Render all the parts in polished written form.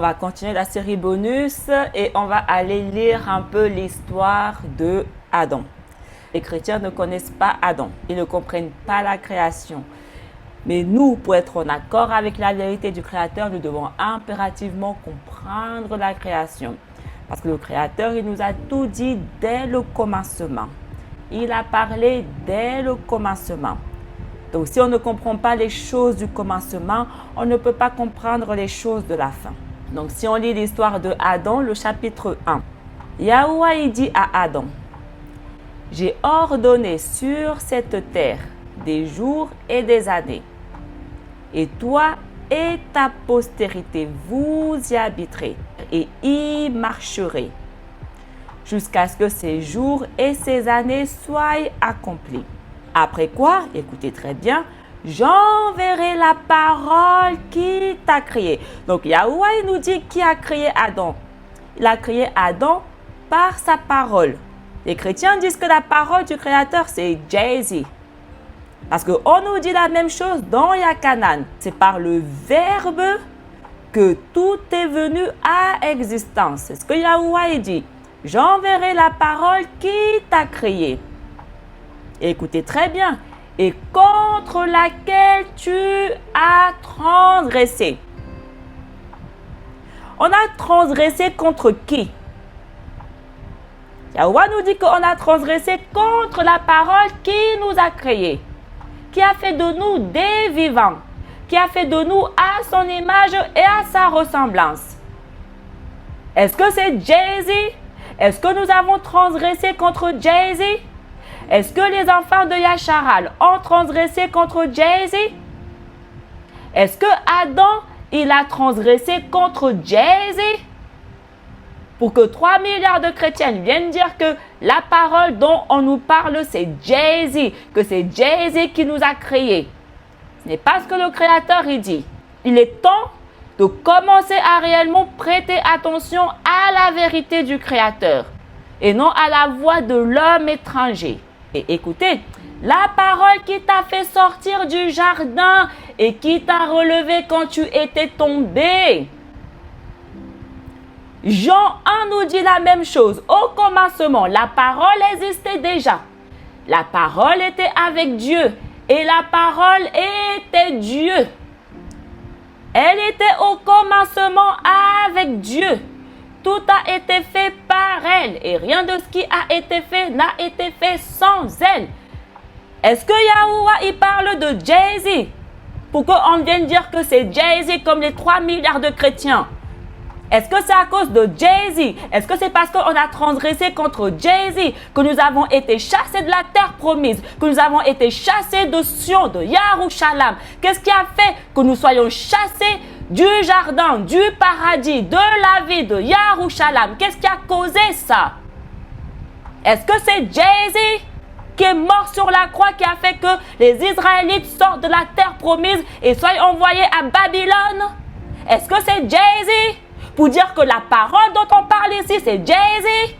va continuer la série bonus et on va aller lire un peu l'histoire de Adam. Les chrétiens ne connaissent pas Adam, ils ne comprennent pas la création. Mais nous, pour être en accord avec la vérité du Créateur, nous devons impérativement comprendre la création. Parce que le Créateur, il nous a tout dit dès le commencement. Il a parlé dès le commencement. Donc, si on ne comprend pas les choses du commencement, on ne peut pas comprendre les choses de la fin. Donc, si on lit l'histoire de Adam, le chapitre 1. Yahuwah, il dit à Adam, « J'ai ordonné sur cette terre des jours et des années. Et toi et ta postérité, vous y habiterez et y marcherez, jusqu'à ce que ces jours et ces années soient accomplis. Après quoi, écoutez très bien, j'enverrai la parole qui t'a créé. » Donc, Yahuwah, il nous dit qui a créé Adam. Il a créé Adam par sa parole. Les chrétiens disent que la parole du Créateur, c'est Jésus. Parce qu'on nous dit la même chose dans Yakanan. C'est par le Verbe que tout est venu à existence. C'est ce que Yahuwah dit. J'enverrai la parole qui t'a créé. Écoutez très bien. Et contre laquelle tu as transgressé. On a transgressé contre qui? Yahuwah nous dit qu'on a transgressé contre la parole qui nous a créés, qui a fait de nous des vivants, qui a fait de nous à son image et à sa ressemblance. Est-ce que c'est Jésus? Est-ce que nous avons transgressé contre Jésus? Est-ce que les enfants de Yasharal ont transgressé contre Jésus? Est-ce que Adam, il a transgressé contre Jésus? Pour que 3 milliards de chrétiens viennent dire que la parole dont on nous parle, c'est Jésus, que c'est Jésus qui nous a créés. Ce n'est pas ce que le Créateur il dit. Il est temps de commencer à réellement prêter attention à la vérité du Créateur et non à la voix de l'homme étranger. Et écoutez, la parole qui t'a fait sortir du jardin et qui t'a relevé quand tu étais tombé. Jean 1 nous dit la même chose. Au commencement, la parole existait déjà. La parole était avec Dieu et la parole était Dieu. Elle était au commencement avec Dieu. Tout a été fait par elle et rien de ce qui a été fait n'a été fait sans elle. Est-ce que Yahuwah il parle de Jésus pour qu'on vienne dire que c'est Jésus comme les 3 milliards de chrétiens? Est-ce que c'est à cause de Jésus? Est-ce que c'est parce qu'on a transgressé contre Jésus que nous avons été chassés de la terre promise, que nous avons été chassés de Sion, de Yarushalam? Qu'est-ce qui a fait que nous soyons chassés du jardin, du paradis, de la vie de Yarushalam? Qu'est-ce qui a causé ça? Est-ce que c'est Jésus qui est mort sur la croix qui a fait que les Israélites sortent de la terre promise et soient envoyés à Babylone? Est-ce que c'est Jésus? Pour dire que la parole dont on parle ici, c'est Jésus.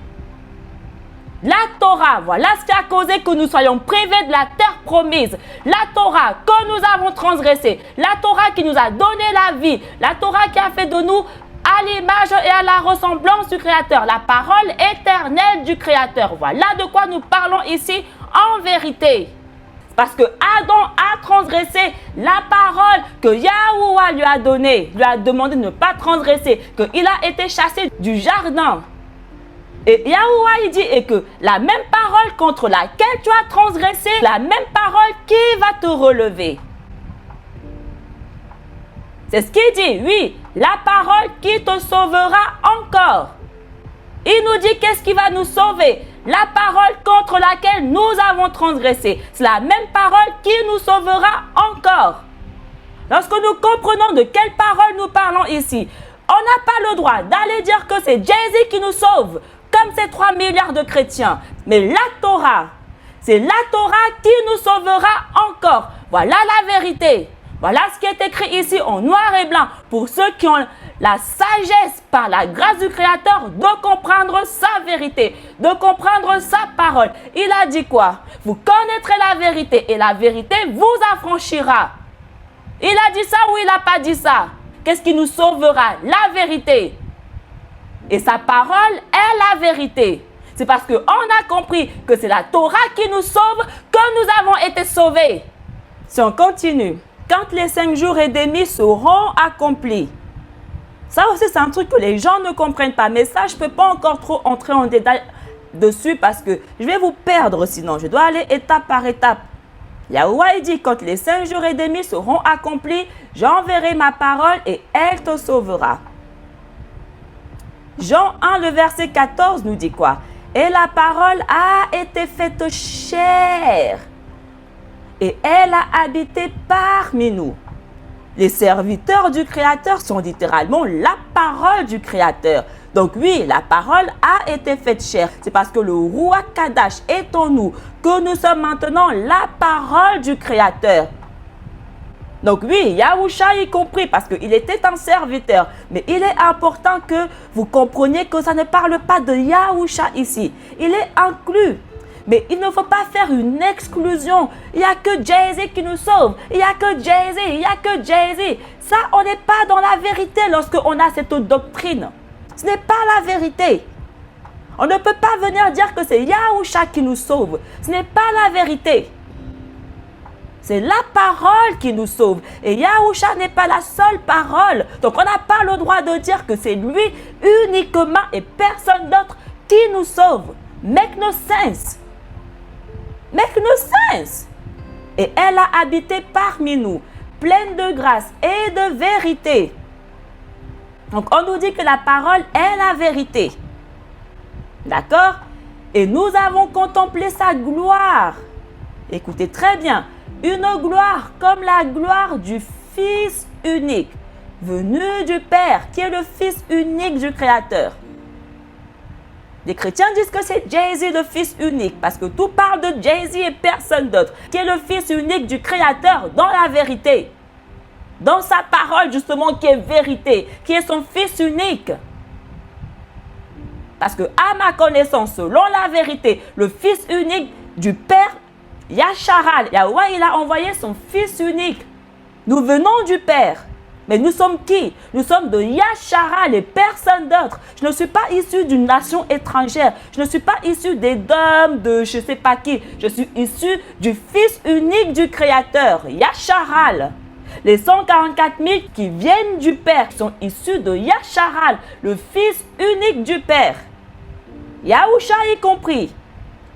La Torah, voilà ce qui a causé que nous soyons privés de la terre promise. La Torah que nous avons transgressée. La Torah qui nous a donné la vie. La Torah qui a fait de nous à l'image et à la ressemblance du Créateur. La parole éternelle du Créateur. Voilà de quoi nous parlons ici en vérité. Parce que Adam a transgressé la parole que Yahuwah lui a donnée, lui a demandé de ne pas transgresser, qu'il a été chassé du jardin. Et Yahuwah il dit et que la même parole contre laquelle tu as transgressé, la même parole qui va te relever. C'est ce qu'il dit, oui, la parole qui te sauvera encore. Il nous dit qu'est-ce qui va nous sauver. La parole contre laquelle nous avons transgressé. C'est la même parole qui nous sauvera encore. Lorsque nous comprenons de quelle parole nous parlons ici, on n'a pas le droit d'aller dire que c'est Jésus qui nous sauve, comme ces 3 milliards de chrétiens. Mais la Torah, c'est la Torah qui nous sauvera encore. Voilà la vérité. Voilà ce qui est écrit ici en noir et blanc pour ceux qui ont la sagesse par la grâce du Créateur de comprendre sa vérité, de comprendre sa parole. Il a dit quoi? Vous connaîtrez la vérité et la vérité vous affranchira. Il a dit ça ou il n'a pas dit ça? Qu'est-ce qui nous sauvera? La vérité. Et sa parole est la vérité. C'est parce qu'on a compris que c'est la Torah qui nous sauve que nous avons été sauvés. Si on continue, quand les 5 jours et demi seront accomplis, ça aussi c'est un truc que les gens ne comprennent pas. Mais ça, je ne peux pas encore trop entrer en détail dessus parce que je vais vous perdre sinon. Je dois aller étape par étape. Yahuwah dit, quand les 5 jours et demi seront accomplis, j'enverrai ma parole et elle te sauvera. Jean 1, le verset 14 nous dit quoi? Et la parole a été faite chair et elle a habité parmi nous. Les serviteurs du Créateur sont littéralement la parole du Créateur. Donc oui, la parole a été faite chair. C'est parce que le Ruach Kadash est en nous que nous sommes maintenant la parole du Créateur. Donc oui, Yahusha y compris parce qu'il était un serviteur. Mais il est important que vous compreniez que ça ne parle pas de Yahusha ici. Il est inclus. Mais il ne faut pas faire une exclusion. Il n'y a que Jay-Z qui nous sauve. Il n'y a que Jay-Z. Il n'y a que Jay-Z. Ça, on n'est pas dans la vérité lorsqu'on a cette doctrine. Ce n'est pas la vérité. On ne peut pas venir dire que c'est Yahusha qui nous sauve. Ce n'est pas la vérité. C'est la parole qui nous sauve. Et Yahusha n'est pas la seule parole. Donc, on n'a pas le droit de dire que c'est lui uniquement et personne d'autre qui nous sauve. Make no sense. Make no sense. Et elle a habité parmi nous, pleine de grâce et de vérité. Donc, on nous dit que la parole est la vérité. D'accord? Et nous avons contemplé sa gloire. Écoutez très bien. Une gloire comme la gloire du Fils unique, venu du Père, qui est le Fils unique du Créateur. Les chrétiens disent que c'est Jay-Z le Fils unique, parce que tout parle de Jay-Z et personne d'autre, qui est le Fils unique du Créateur dans la vérité. Dans sa parole, justement, qui est vérité, qui est son Fils unique. Parce que, à ma connaissance, selon la vérité, le Fils unique du Père, Yasharal, Yahweh, il a envoyé son Fils unique. Nous venons du Père. Mais nous sommes qui? Nous sommes de Yasharal et personne d'autre. Je ne suis pas issu d'une nation étrangère. Je ne suis pas issu des dômes de je ne sais pas qui. Je suis issu du Fils unique du Créateur, Yasharal. Les 144 000 qui viennent du Père sont issus de Yasharal, le Fils unique du Père. Yahusha y compris.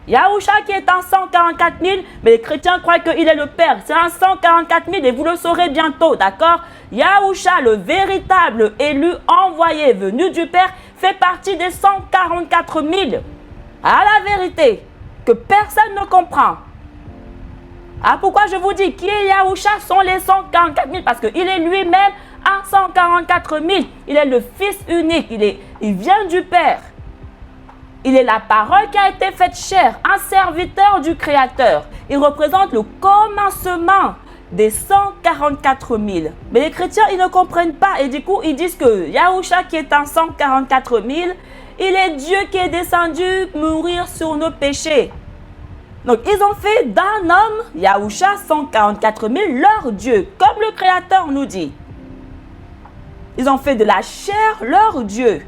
Yahusha qui est un 144 000, mais les chrétiens croient qu'il est le Père. C'est un 144 000 et vous le saurez bientôt, d'accord? Yahusha, le véritable élu envoyé venu du Père, fait partie des 144 000. À la vérité, que personne ne comprend. Ah, pourquoi je vous dis qui est Yahusha sont les 144 000? Parce qu'il est lui-même un 144 000. Il est le Fils unique, il vient du Père. Il est la parole qui a été faite chair, un serviteur du Créateur. Il représente le commencement des 144 000. Mais les chrétiens, ils ne comprennent pas. Et du coup, ils disent que Yahusha, qui est un 144 000, il est Dieu qui est descendu mourir sur nos péchés. Donc, ils ont fait d'un homme, Yahusha, 144 000, leur Dieu, comme le Créateur nous dit. Ils ont fait de la chair leur Dieu.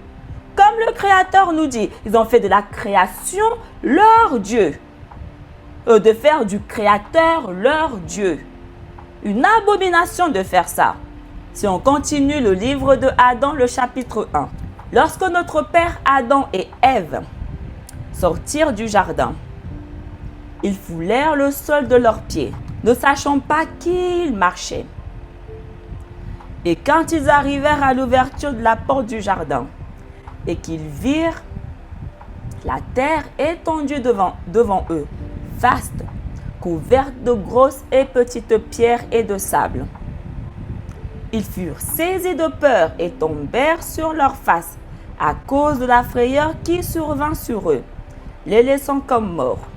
Comme le Créateur nous dit, ils ont fait de la création leur Dieu. De faire du Créateur leur Dieu. Une abomination de faire ça. Si on continue le livre de Adam, le chapitre 1. Lorsque notre père Adam et Ève sortirent du jardin, ils foulèrent le sol de leurs pieds, ne sachant pas qu'ils marchaient. Et quand ils arrivèrent à l'ouverture de la porte du jardin, et qu'ils virent la terre étendue devant eux, vaste, couverte de grosses et petites pierres et de sable. Ils furent saisis de peur et tombèrent sur leur face à cause de la frayeur qui survint sur eux, les laissant comme morts.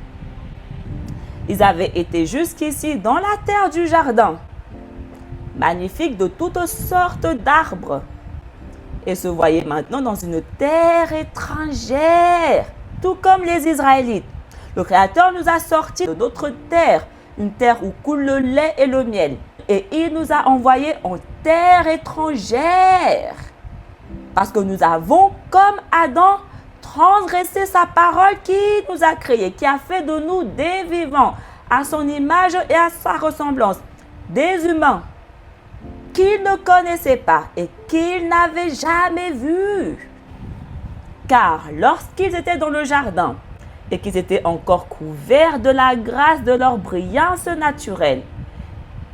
Ils avaient été jusqu'ici dans la terre du jardin, magnifique de toutes sortes d'arbres, et se voyaient maintenant dans une terre étrangère, tout comme les Israélites. Le Créateur nous a sortis de notre terre, une terre où coule le lait et le miel. et il nous a envoyés en terre étrangère. Parce que nous avons, comme Adam, transgressé sa parole qui nous a créés, qui a fait de nous des vivants, à son image et à sa ressemblance, des humains qu'il ne connaissait pas et qu'il n'avait jamais vus. Car lorsqu'ils étaient dans le jardin et qu'ils étaient encore couverts de la grâce de leur brillance naturelle,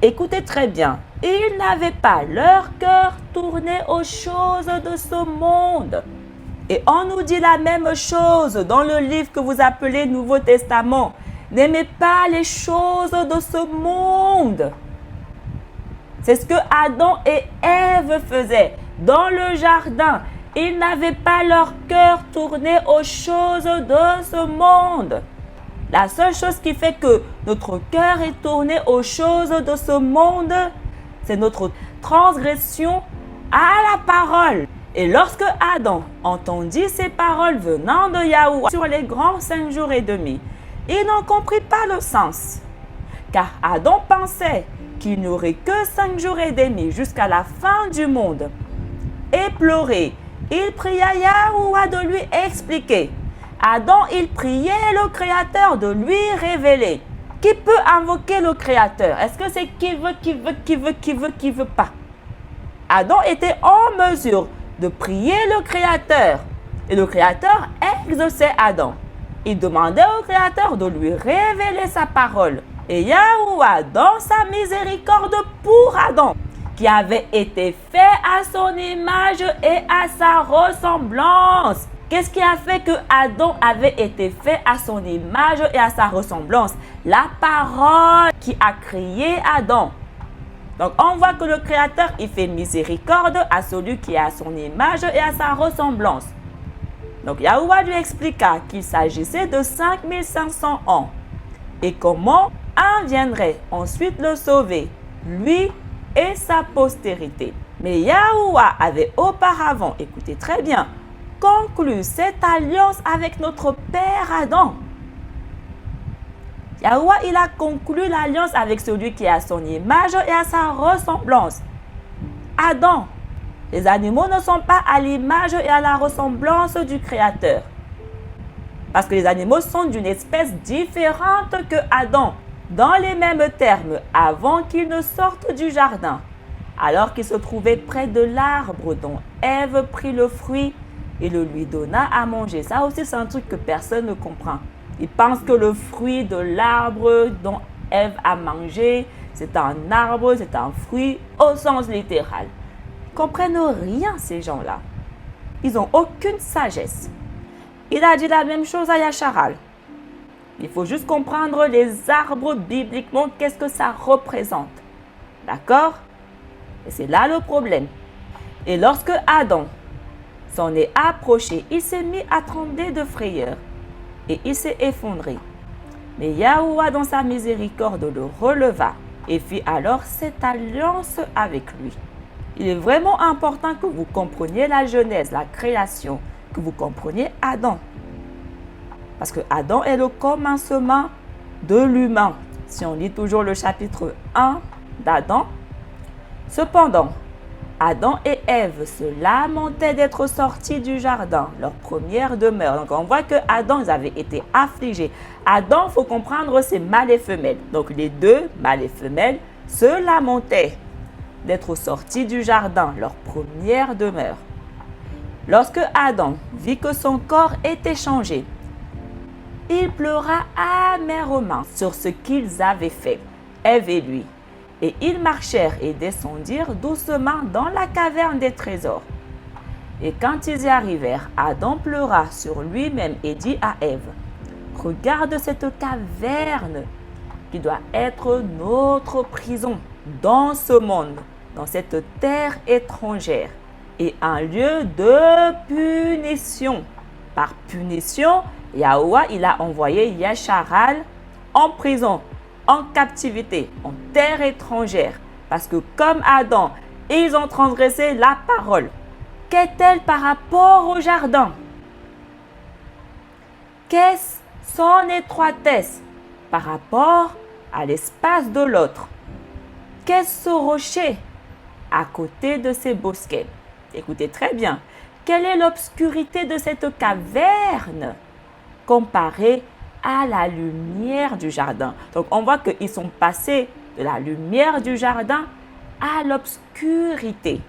écoutez très bien, ils n'avaient pas leur cœur tourné aux choses de ce monde. Et on nous dit la même chose dans le livre que vous appelez Nouveau Testament. N'aimez pas les choses de ce monde. C'est ce que Adam et Ève faisaient dans le jardin. Ils n'avaient pas leur cœur tourné aux choses de ce monde. La seule chose qui fait que notre cœur est tourné aux choses de ce monde, c'est notre transgression à la parole. Et lorsque Adam entendit ces paroles venant de Yahweh sur les grands 5 jours et demi, il n'en comprit pas le sens. Car Adam pensait qu'il n'y aurait que 5 jours et demi jusqu'à la fin du monde. Et pleurait. Il pria Yahweh de lui expliquer. Adam, il priait le Créateur de lui révéler. Qui peut invoquer le Créateur? Est-ce que c'est qui veut pas? Adam était en mesure de prier le Créateur. Et le Créateur exauçait Adam. Il demandait au Créateur de lui révéler sa parole. Et Yahweh, dans sa miséricorde pour Adam, qui avait été fait à son image et à sa ressemblance. Qu'est-ce qui a fait que Adam avait été fait à son image et à sa ressemblance? La parole qui a créé Adam. Donc, on voit que le Créateur, il fait miséricorde à celui qui est à son image et à sa ressemblance. Donc, Yahweh lui expliqua qu'il s'agissait de 5500 ans. Et comment un viendrait ensuite le sauver, lui et sa postérité. Mais Yahweh avait auparavant, écoutez très bien, conclu cette alliance avec notre père Adam. Yahweh, il a conclu l'alliance avec celui qui est à son image et à sa ressemblance. Adam. Les animaux ne sont pas à l'image et à la ressemblance du Créateur. Parce que les animaux sont d'une espèce différente que Adam, dans les mêmes termes, avant qu'ils ne sortent du jardin. Alors qu'il se trouvait près de l'arbre dont Ève prit le fruit et le lui donna à manger. Ça aussi, c'est un truc que personne ne comprend. Ils pensent que le fruit de l'arbre dont Ève a mangé, c'est un arbre, c'est un fruit au sens littéral. Ils ne comprennent rien, ces gens-là. Ils n'ont aucune sagesse. Il a dit la même chose à Yacharal. Il faut juste comprendre les arbres bibliquement, qu'est-ce que ça représente. D'accord? Et c'est là le problème. Et lorsque Adam s'en est approché, il s'est mis à trembler de frayeur et il s'est effondré. Mais Yahweh, dans sa miséricorde, le releva et fit alors cette alliance avec lui. Il est vraiment important que vous compreniez la Genèse, la création, que vous compreniez Adam. Parce que Adam est le commencement de l'humain. Si on lit toujours le chapitre 1 d'Adam. Cependant, Adam et Ève se lamentaient d'être sortis du jardin, leur première demeure. Donc on voit que Adam, ils avaient été affligés. Adam, il faut comprendre, c'est mâle et femelle. Donc les deux, mâle et femelle, se lamentaient d'être sortis du jardin, leur première demeure. Lorsque Adam vit que son corps était changé, il pleura amèrement sur ce qu'ils avaient fait, Ève et lui. Et ils marchèrent et descendirent doucement dans la caverne des trésors. Et quand ils y arrivèrent, Adam pleura sur lui-même et dit à Ève, « Regarde cette caverne qui doit être notre prison dans ce monde, dans cette terre étrangère, et un lieu de punition. » Par punition, Yahweh, il a envoyé Yacharal en prison, en captivité, en terre étrangère. Parce que comme Adam, ils ont transgressé la parole. Qu'est-elle par rapport au jardin? Qu'est-ce son étroitesse par rapport à l'espace de l'autre? Qu'est-ce ce rocher à côté de ces bosquets? Écoutez très bien. Quelle est l'obscurité de cette caverne comparée à la lumière du jardin? Donc, on voit qu'ils sont passés de la lumière du jardin à l'obscurité.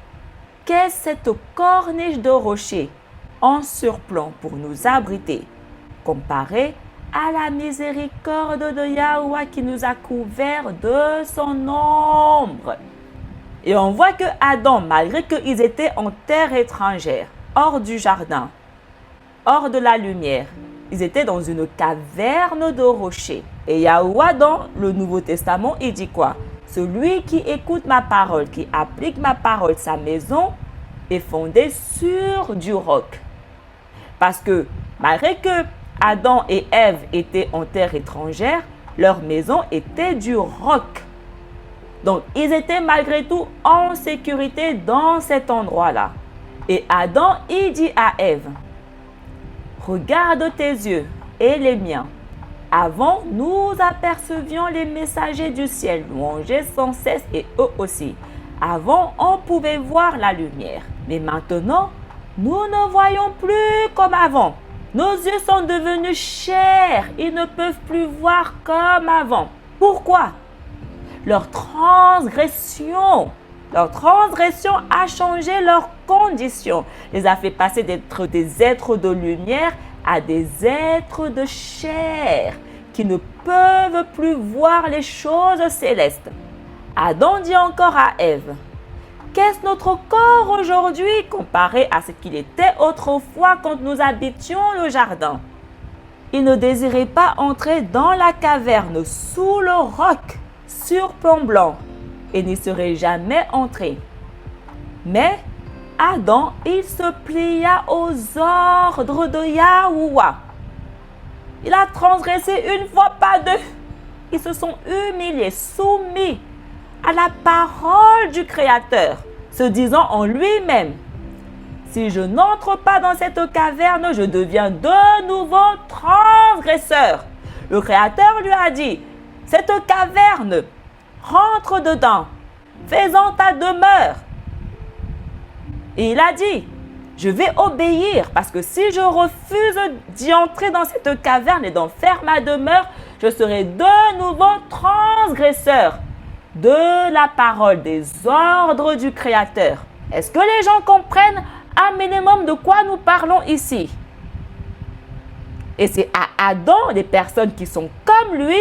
Qu'est-ce cette corniche de rocher en surplomb pour nous abriter, comparée à la miséricorde de Yahweh qui nous a couverts de son ombre? Et on voit que Adam, malgré qu'ils étaient en terre étrangère, hors du jardin, hors de la lumière, ils étaient dans une caverne de rochers. Et Yahweh, dans le Nouveau Testament, il dit quoi? Celui qui écoute ma parole, qui applique ma parole, sa maison est fondée sur du roc. Parce que malgré que Adam et Ève étaient en terre étrangère, leur maison était du roc. Donc, ils étaient malgré tout en sécurité dans cet endroit-là. Et Adam, il dit à Ève, regarde tes yeux et les miens. Avant, nous apercevions les messagers du ciel louanger sans cesse et eux aussi. Avant, on pouvait voir la lumière. Mais maintenant, nous ne voyons plus comme avant. Nos yeux sont devenus chers. Ils ne peuvent plus voir comme avant. Pourquoi? Leur transgression a changé leurs conditions. Les a fait passer d'être des êtres de lumière à des êtres de chair qui ne peuvent plus voir les choses célestes. Adam dit encore à Ève, qu'est-ce notre corps aujourd'hui comparé à ce qu'il était autrefois quand nous habitions le jardin? Il ne désirait pas entrer dans la caverne sous le roc surplombant et n'y serait jamais entré. Mais Adam, il se plia aux ordres de Yahweh. Il a transgressé une fois, pas deux. Ils se sont humiliés, soumis à la parole du Créateur, se disant en lui-même, si je n'entre pas dans cette caverne, je deviens de nouveau transgresseur. Le Créateur lui a dit, cette caverne, rentre dedans, fais-en ta demeure. Et il a dit, je vais obéir parce que si je refuse d'y entrer dans cette caverne et d'en faire ma demeure, je serai de nouveau transgresseur de la parole, des ordres du Créateur. Est-ce que les gens comprennent un minimum de quoi nous parlons ici? Et c'est à Adam, des personnes qui sont comme lui,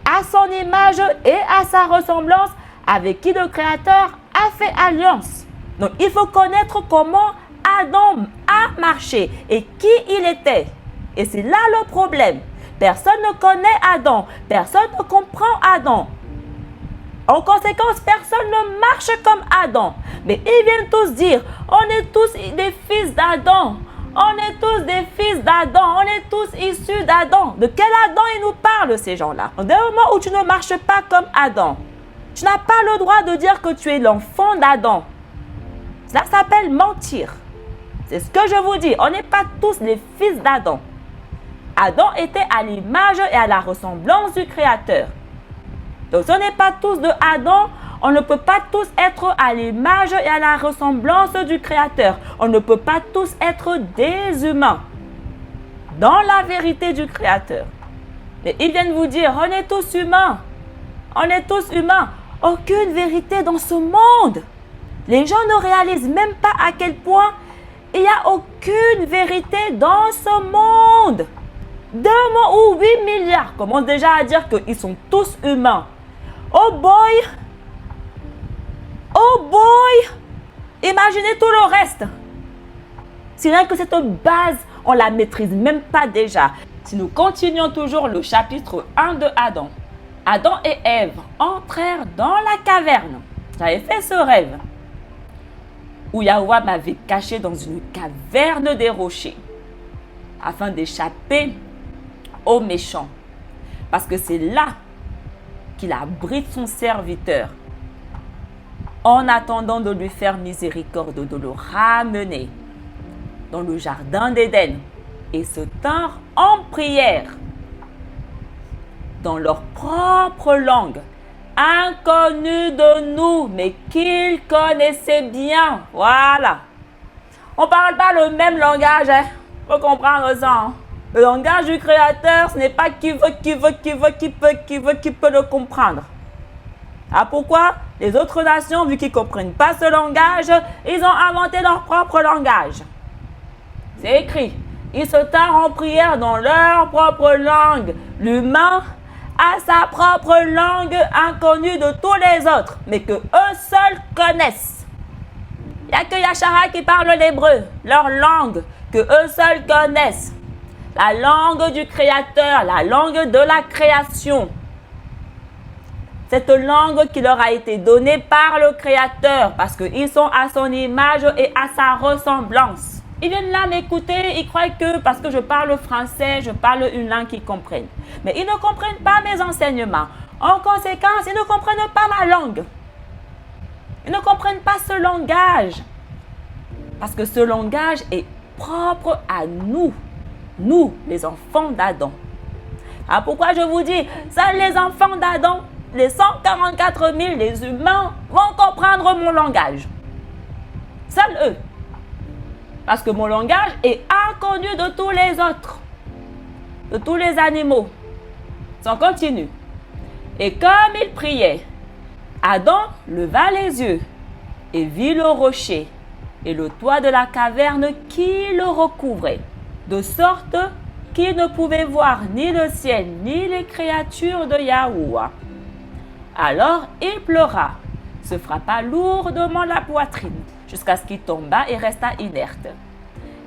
à son image et à sa ressemblance, avec qui le Créateur a fait alliance. Donc, il faut connaître comment Adam a marché et qui il était. Et c'est là le problème. Personne ne connaît Adam. Personne ne comprend Adam. En conséquence, personne ne marche comme Adam. Mais ils viennent tous dire, on est tous des fils d'Adam. On est tous des fils d'Adam. On est tous issus d'Adam. De quel Adam ils nous parlent, ces gens-là? Dès le moment où tu ne marches pas comme Adam, tu n'as pas le droit de dire que tu es l'enfant d'Adam. Cela s'appelle mentir. C'est ce que je vous dis. On n'est pas tous les fils d'Adam. Adam était à l'image et à la ressemblance du Créateur. Donc, ce n'est pas tous de Adam. On ne peut pas tous être à l'image et à la ressemblance du Créateur. On ne peut pas tous être des humains dans la vérité du Créateur. Mais ils viennent vous dire, on est tous humains. On est tous humains. Aucune vérité dans ce monde. Les gens ne réalisent même pas à quel point il n'y a aucune vérité dans ce monde. 2 ou 8 milliards commencent déjà à dire qu'ils sont tous humains. Oh boy! Oh boy! Imaginez tout le reste. Si rien que cette base, on ne la maîtrise même pas déjà. Si nous continuons toujours le chapitre 1 de Adam. Adam et Ève entrèrent dans la caverne. J'avais fait ce rêve où Yahweh m'avait caché dans une caverne des rochers afin d'échapper aux méchants. Parce que c'est là qu'il abrite son serviteur en attendant de lui faire miséricorde, de le ramener dans le jardin d'Éden et se tinrent en prière dans leur propre langue inconnu de nous, mais qu'il connaissait bien. Voilà. On ne parle pas le même langage, hein. Faut comprendre ça. Hein. Le langage du Créateur, ce n'est pas qui peut le comprendre. Ah, pourquoi? Les autres nations, vu qu'ils ne comprennent pas ce langage, ils ont inventé leur propre langage. C'est écrit. Ils se tinrent en prière dans leur propre langue. L'humain a sa propre langue inconnue de tous les autres, mais que eux seuls connaissent. Il n'y a que Yashara qui parle l'hébreu, leur langue, que eux seuls connaissent. La langue du Créateur, la langue de la création. Cette langue qui leur a été donnée par le Créateur, parce qu'ils sont à son image et à sa ressemblance. Ils viennent là m'écouter, ils croient que parce que je parle français, je parle une langue qu'ils comprennent. Mais ils ne comprennent pas mes enseignements. En conséquence, ils ne comprennent pas ma langue. Ils ne comprennent pas ce langage. Parce que ce langage est propre à nous. Nous, les enfants d'Adam. Ah, pourquoi je vous dis, seuls les enfants d'Adam, les 144 000, les humains, vont comprendre mon langage. Seuls eux. Parce que mon langage est inconnu de tous les autres, de tous les animaux. Ça continue. Et comme il priait, Adam leva les yeux et vit le rocher et le toit de la caverne qui le recouvrait, de sorte qu'il ne pouvait voir ni le ciel ni les créatures de Yahuwah. Alors il pleura, se frappa lourdement la poitrine, jusqu'à ce qu'il tomba et resta inerte.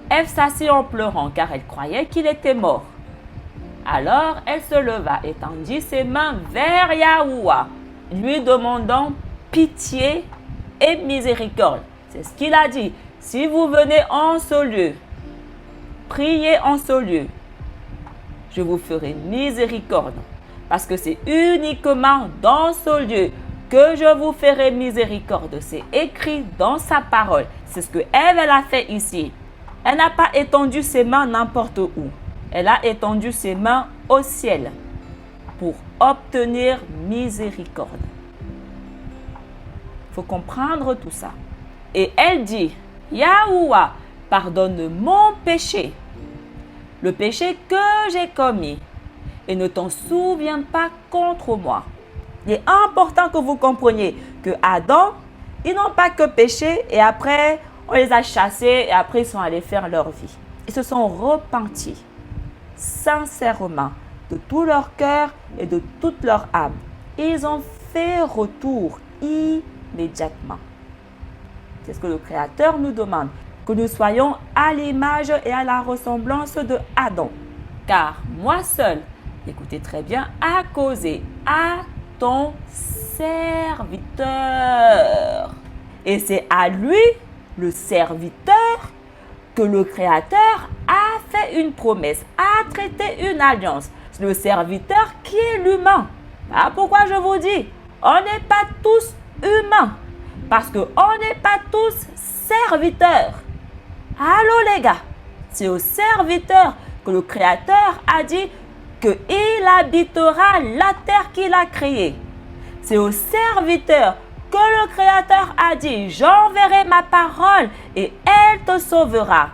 Ève s'assit en pleurant, car elle croyait qu'il était mort. Alors elle se leva et tendit ses mains vers Yahuwah, lui demandant pitié et miséricorde. C'est ce qu'il a dit. Si vous venez en ce lieu, priez en ce lieu, je vous ferai miséricorde. Parce que c'est uniquement dans ce lieu que je vous ferai miséricorde. C'est écrit dans sa parole. C'est ce que Ève a fait ici. Elle n'a pas étendu ses mains n'importe où. Elle a étendu ses mains au ciel pour obtenir miséricorde. Il faut comprendre tout ça. Et elle dit, Yahuwah, pardonne mon péché, le péché que j'ai commis, et ne t'en souviens pas contre moi. Il est important que vous compreniez que Adam, ils n'ont pas que péché et après, on les a chassés et après, ils sont allés faire leur vie. Ils se sont repentis sincèrement de tout leur cœur et de toute leur âme. Ils ont fait retour immédiatement. C'est ce que le Créateur nous demande, que nous soyons à l'image et à la ressemblance de Adam. Car moi seul, écoutez très bien, a causé à ton serviteur. Et c'est à lui, le serviteur, que le Créateur a fait une promesse, a traité une alliance. C'est le serviteur qui est l'humain. Voilà pourquoi je vous dis, on n'est pas tous humains. Parce qu'on n'est pas tous serviteurs. Allô les gars, c'est au serviteur que le Créateur a dit qu'il habitera la terre qu'il a créée. C'est au serviteur que le Créateur a dit, j'enverrai ma parole et elle te sauvera.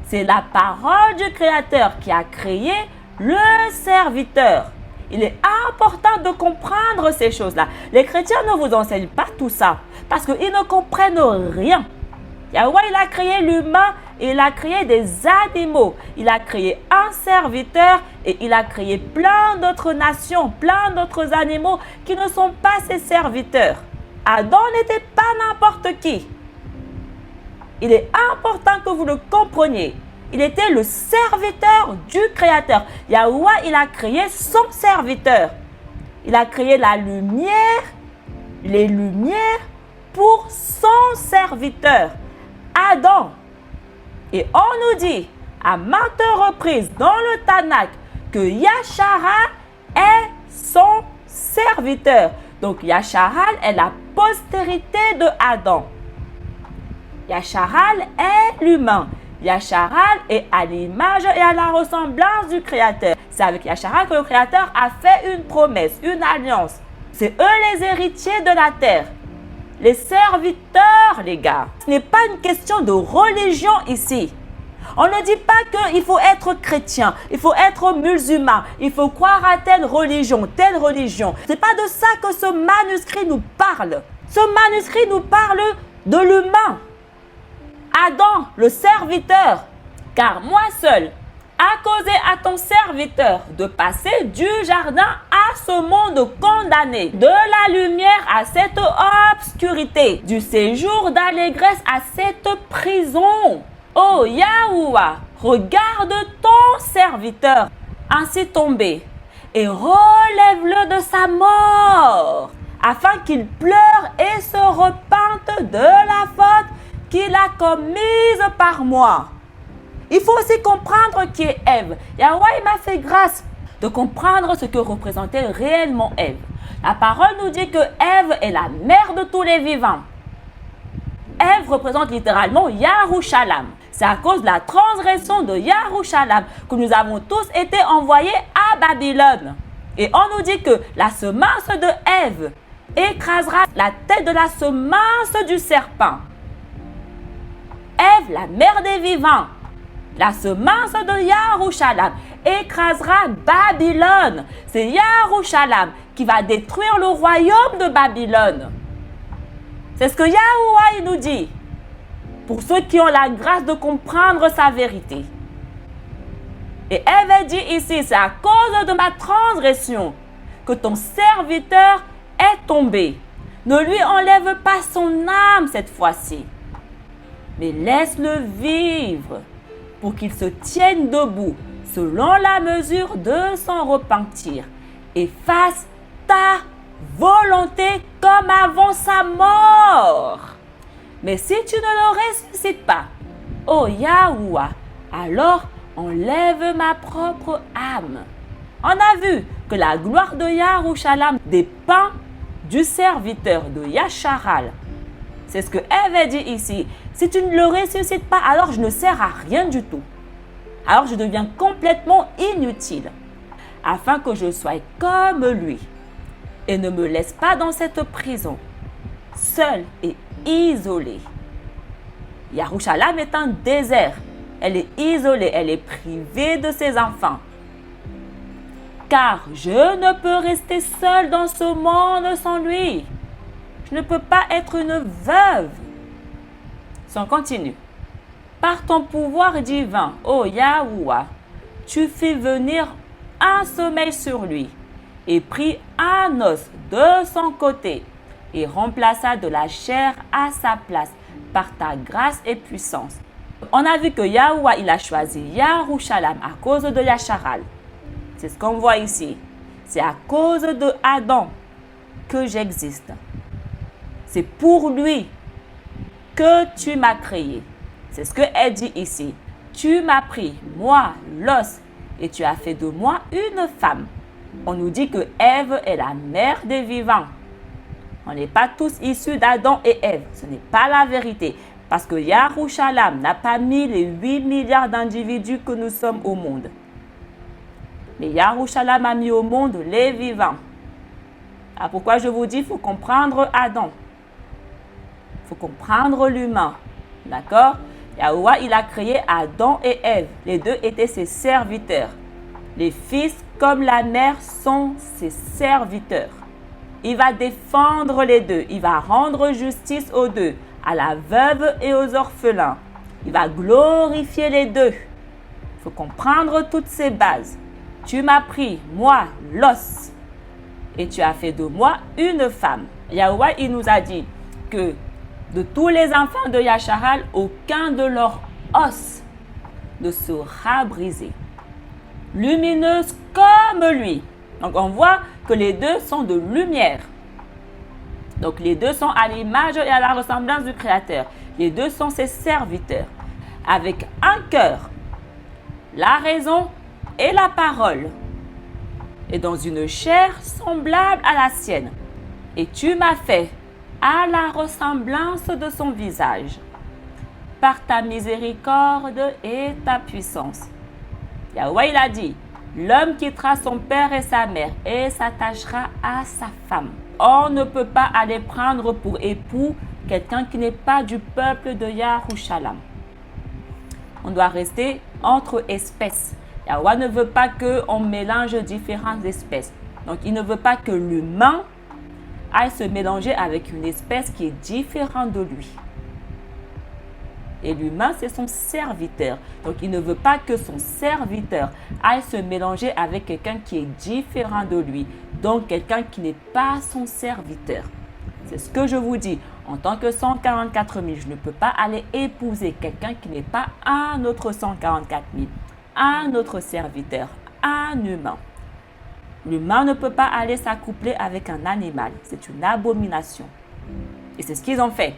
C'est la parole du Créateur qui a créé le serviteur. Il est important de comprendre ces choses-là. Les chrétiens ne vous enseignent pas tout ça parce qu'ils ne comprennent rien. Yahweh, il a créé l'humain et il a créé des animaux. Il a créé un serviteur et il a créé plein d'autres nations, plein d'autres animaux qui ne sont pas ses serviteurs. Adam n'était pas n'importe qui. Il est important que vous le compreniez. Il était le serviteur du Créateur. Yahweh, il a créé son serviteur. Il a créé la lumière, les lumières pour son serviteur, Adam. Et on nous dit à maintes reprises dans le Tanakh que Yashara est son serviteur. Donc Yasharal est la postérité de Adam. Yasharal est l'humain. Yasharal est à l'image et à la ressemblance du Créateur. C'est avec Yasharal que le Créateur a fait une promesse, une alliance. C'est eux les héritiers de la terre. Les serviteurs, les gars. Ce n'est pas une question de religion ici. On ne dit pas qu'il faut être chrétien, il faut être musulman, il faut croire à telle religion, telle religion. Ce n'est pas de ça que ce manuscrit nous parle. Ce manuscrit nous parle de l'humain. Adam, le serviteur. Car moi seul, a causé à ton serviteur de passer du jardin à ce monde condamné, de la lumière à cette obscurité, du séjour d'allégresse à cette prison. Oh Yahuwah, regarde ton serviteur ainsi tombé et relève-le de sa mort, afin qu'il pleure et se repente de la faute qu'il a commise par moi. Il faut aussi comprendre qui est Ève. Yahweh m'a fait grâce de comprendre ce que représentait réellement Ève. La parole nous dit que Ève est la mère de tous les vivants. Ève représente littéralement Yarushalam. C'est à cause de la transgression de Yarushalam que nous avons tous été envoyés à Babylone. Et on nous dit que la semence de Ève écrasera la tête de la semence du serpent. Ève, la mère des vivants, la semence de Yarushalam écrasera Babylone. C'est Yarushalam qui va détruire le royaume de Babylone. C'est ce que Yahuwah nous dit. Pour ceux qui ont la grâce de comprendre sa vérité. Et Ève dit ici, c'est à cause de ma transgression que ton serviteur est tombé. Ne lui enlève pas son âme cette fois-ci, mais laisse-le vivre pour qu'il se tienne debout selon la mesure de son repentir et fasse ta volonté comme avant sa mort. Mais si tu ne le ressuscites pas, ô Yahuwah, alors enlève ma propre âme. On a vu que la gloire de Yarushalam dépend du serviteur de Yasharal. C'est ce que Ève dit ici. Si tu ne le ressuscites pas, alors je ne sers à rien du tout. Alors je deviens complètement inutile. Afin que je sois comme lui. Et ne me laisse pas dans cette prison, seule et isolée. Yarushalam est un désert. Elle est isolée, elle est privée de ses enfants. Car je ne peux rester seule dans ce monde sans lui. Je ne peux pas être une veuve. Si on continue. Par ton pouvoir divin, ô Yahuwah, tu fis venir un sommeil sur lui et prit un os de son côté et remplaça de la chair à sa place par ta grâce et puissance. On a vu que Yahuwah, il a choisi Yarushalam à cause de Yasharal. C'est ce qu'on voit ici. C'est à cause de Adam que j'existe. C'est pour lui que tu m'as créé. C'est ce qu'elle dit ici. Tu m'as pris, moi, l'os, et tu as fait de moi une femme. On nous dit que Ève est la mère des vivants. On n'est pas tous issus d'Adam et Ève. Ce n'est pas la vérité. Parce que Yarushalam n'a pas mis les 8 milliards d'individus que nous sommes au monde. Mais Yarushalam a mis au monde les vivants. Ah, pourquoi je vous dis, il faut comprendre Adam. Il faut comprendre l'humain. D'accord? Yahuwah, il a créé Adam et Ève. Les deux étaient ses serviteurs. Les fils comme la mère sont ses serviteurs. Il va défendre les deux. Il va rendre justice aux deux, à la veuve et aux orphelins. Il va glorifier les deux. Il faut comprendre toutes ces bases. Tu m'as pris, moi, l'os, et tu as fait de moi une femme. Yahuwah, il nous a dit que de tous les enfants de Yasharal, aucun de leurs os ne sera brisé. Lumineuse comme lui. Donc on voit que les deux sont de lumière. Donc les deux sont à l'image et à la ressemblance du Créateur. Les deux sont ses serviteurs. Avec un cœur, la raison et la parole. Et dans une chair semblable à la sienne. Et tu m'as fait à la ressemblance de son visage, par ta miséricorde et ta puissance. Yahuwah, il a dit, l'homme quittera son père et sa mère et s'attachera à sa femme. on ne peut pas aller prendre pour époux quelqu'un qui n'est pas du peuple de Yarushalam. On doit rester entre espèces. Yahweh ne veut pas qu'on mélange différentes espèces. Donc, il ne veut pas que l'humain aille se mélanger avec une espèce qui est différente de lui. Et l'humain, c'est son serviteur. Donc, il ne veut pas que son serviteur aille se mélanger avec quelqu'un qui est différent de lui. Donc, quelqu'un qui n'est pas son serviteur. C'est ce que je vous dis. En tant que 144 000, je ne peux pas aller épouser quelqu'un qui n'est pas un autre 144 000, un autre serviteur, un humain. L'humain ne peut pas aller s'accoupler avec un animal. C'est une abomination. Et c'est ce qu'ils ont fait.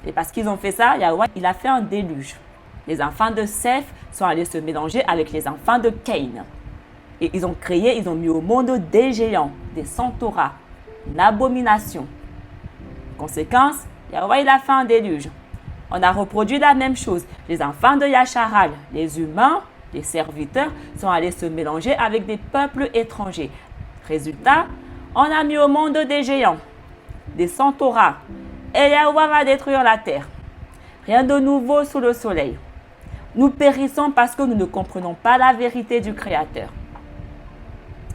Et parce qu'ils ont fait ça, Yahweh, il a fait un déluge. Les enfants de Seth sont allés se mélanger avec les enfants de Caïn. Et ils ont mis au monde des géants, des centauras, une abomination. Conséquence, Yahweh, il a fait un déluge. On a reproduit la même chose. Les enfants de Yasharal, les humains, les serviteurs, sont allés se mélanger avec des peuples étrangers. Résultat, on a mis au monde des géants, des centauras. Et Yahweh va détruire la terre. Rien de nouveau sous le soleil. Nous périssons parce que nous ne comprenons pas la vérité du Créateur.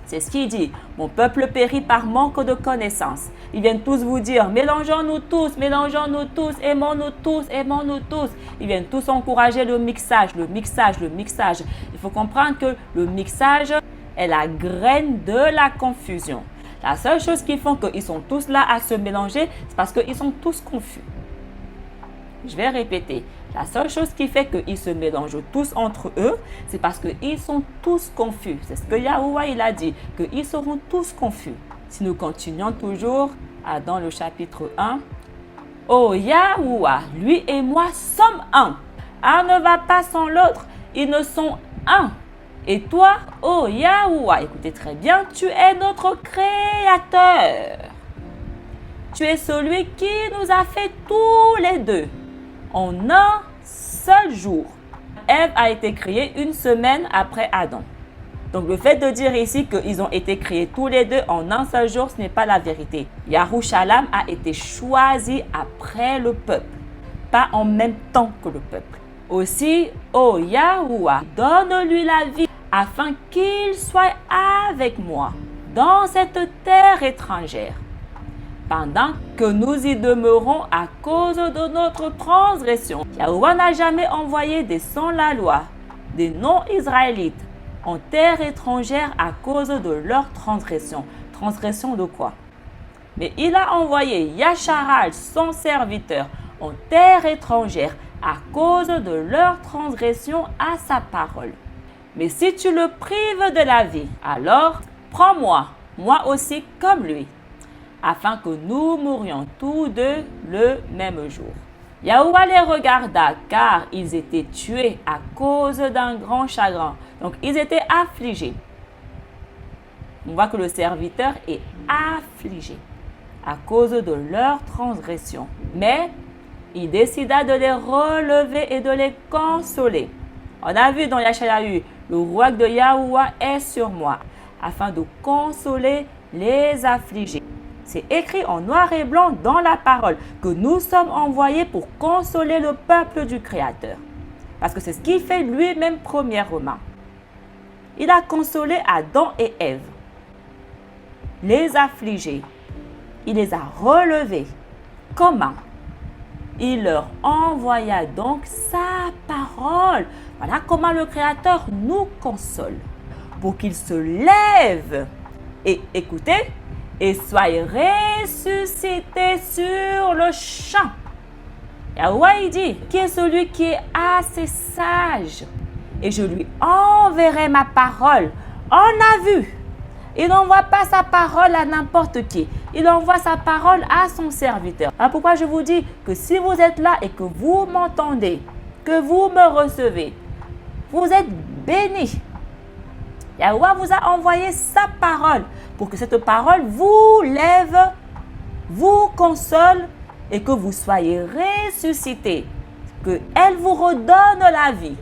C'est ce qu'il dit. Mon peuple périt par manque de connaissance. Ils viennent tous vous dire, mélangeons-nous tous, aimons-nous tous, aimons-nous tous. Ils viennent tous encourager le mixage. Il faut comprendre que le mixage est la graine de la confusion. La seule chose qui font qu'ils sont tous là à se mélanger, c'est parce qu'ils sont tous confus. Je vais répéter. La seule chose qui fait qu'ils se mélangent tous entre eux, c'est parce qu'ils sont tous confus. C'est ce que Yahweh il a dit, qu'ils seront tous confus. Si nous continuons toujours dans le chapitre 1, « Oh Yahweh, lui et moi sommes un. Un ne va pas sans l'autre, ils ne sont un. Et toi, oh Yahweh, écoutez très bien, tu es notre Créateur. Tu es celui qui nous a fait tous les deux en un seul jour. » Ève a été créée 1 semaine après Adam. Donc le fait de dire ici qu'ils ont été créés tous les deux en un seul jour, ce n'est pas la vérité. Yarushalam a été choisi après le peuple, pas en même temps que le peuple. Aussi, oh Yahweh, donne-lui la vie afin qu'il soit avec moi dans cette terre étrangère, pendant que nous y demeurons à cause de notre transgression. Yahweh n'a jamais envoyé des sans-la-loi, des non-israélites, en terre étrangère à cause de leur transgression. Transgression de quoi? Mais il a envoyé Yasharal, son serviteur, en terre étrangère à cause de leur transgression à sa parole. Mais si tu le prives de la vie, alors prends-moi, moi aussi comme lui, afin que nous mourions tous deux le même jour. Yahweh les regarda, car ils étaient tués à cause d'un grand chagrin. Donc, ils étaient affligés. On voit que le serviteur est affligé à cause de leur transgression. Mais il décida de les relever et de les consoler. On a vu dans Yeshayahu, le roi de Yahweh est sur moi, afin de consoler les affligés. C'est écrit en noir et blanc dans la parole que nous sommes envoyés pour consoler le peuple du Créateur. Parce que c'est ce qu'il fait lui-même premièrement. Il a consolé Adam et Ève, les affligés. Il les a relevés. Comment? Il leur envoya donc sa parole. Voilà comment le Créateur nous console. Pour qu'ils se lèvent et écoutez, et soient ressuscités sur le champ. Yahweh il dit, qui est celui qui est assez sage? Et je lui enverrai ma parole. On a vu. Il n'envoie pas sa parole à n'importe qui. Il envoie sa parole à son serviteur. Alors pourquoi je vous dis que si vous êtes là et que vous m'entendez, que vous me recevez, vous êtes bénis. Yahweh vous a envoyé sa parole pour que cette parole vous lève, vous console et que vous soyez ressuscités. Qu'elle vous redonne la vie.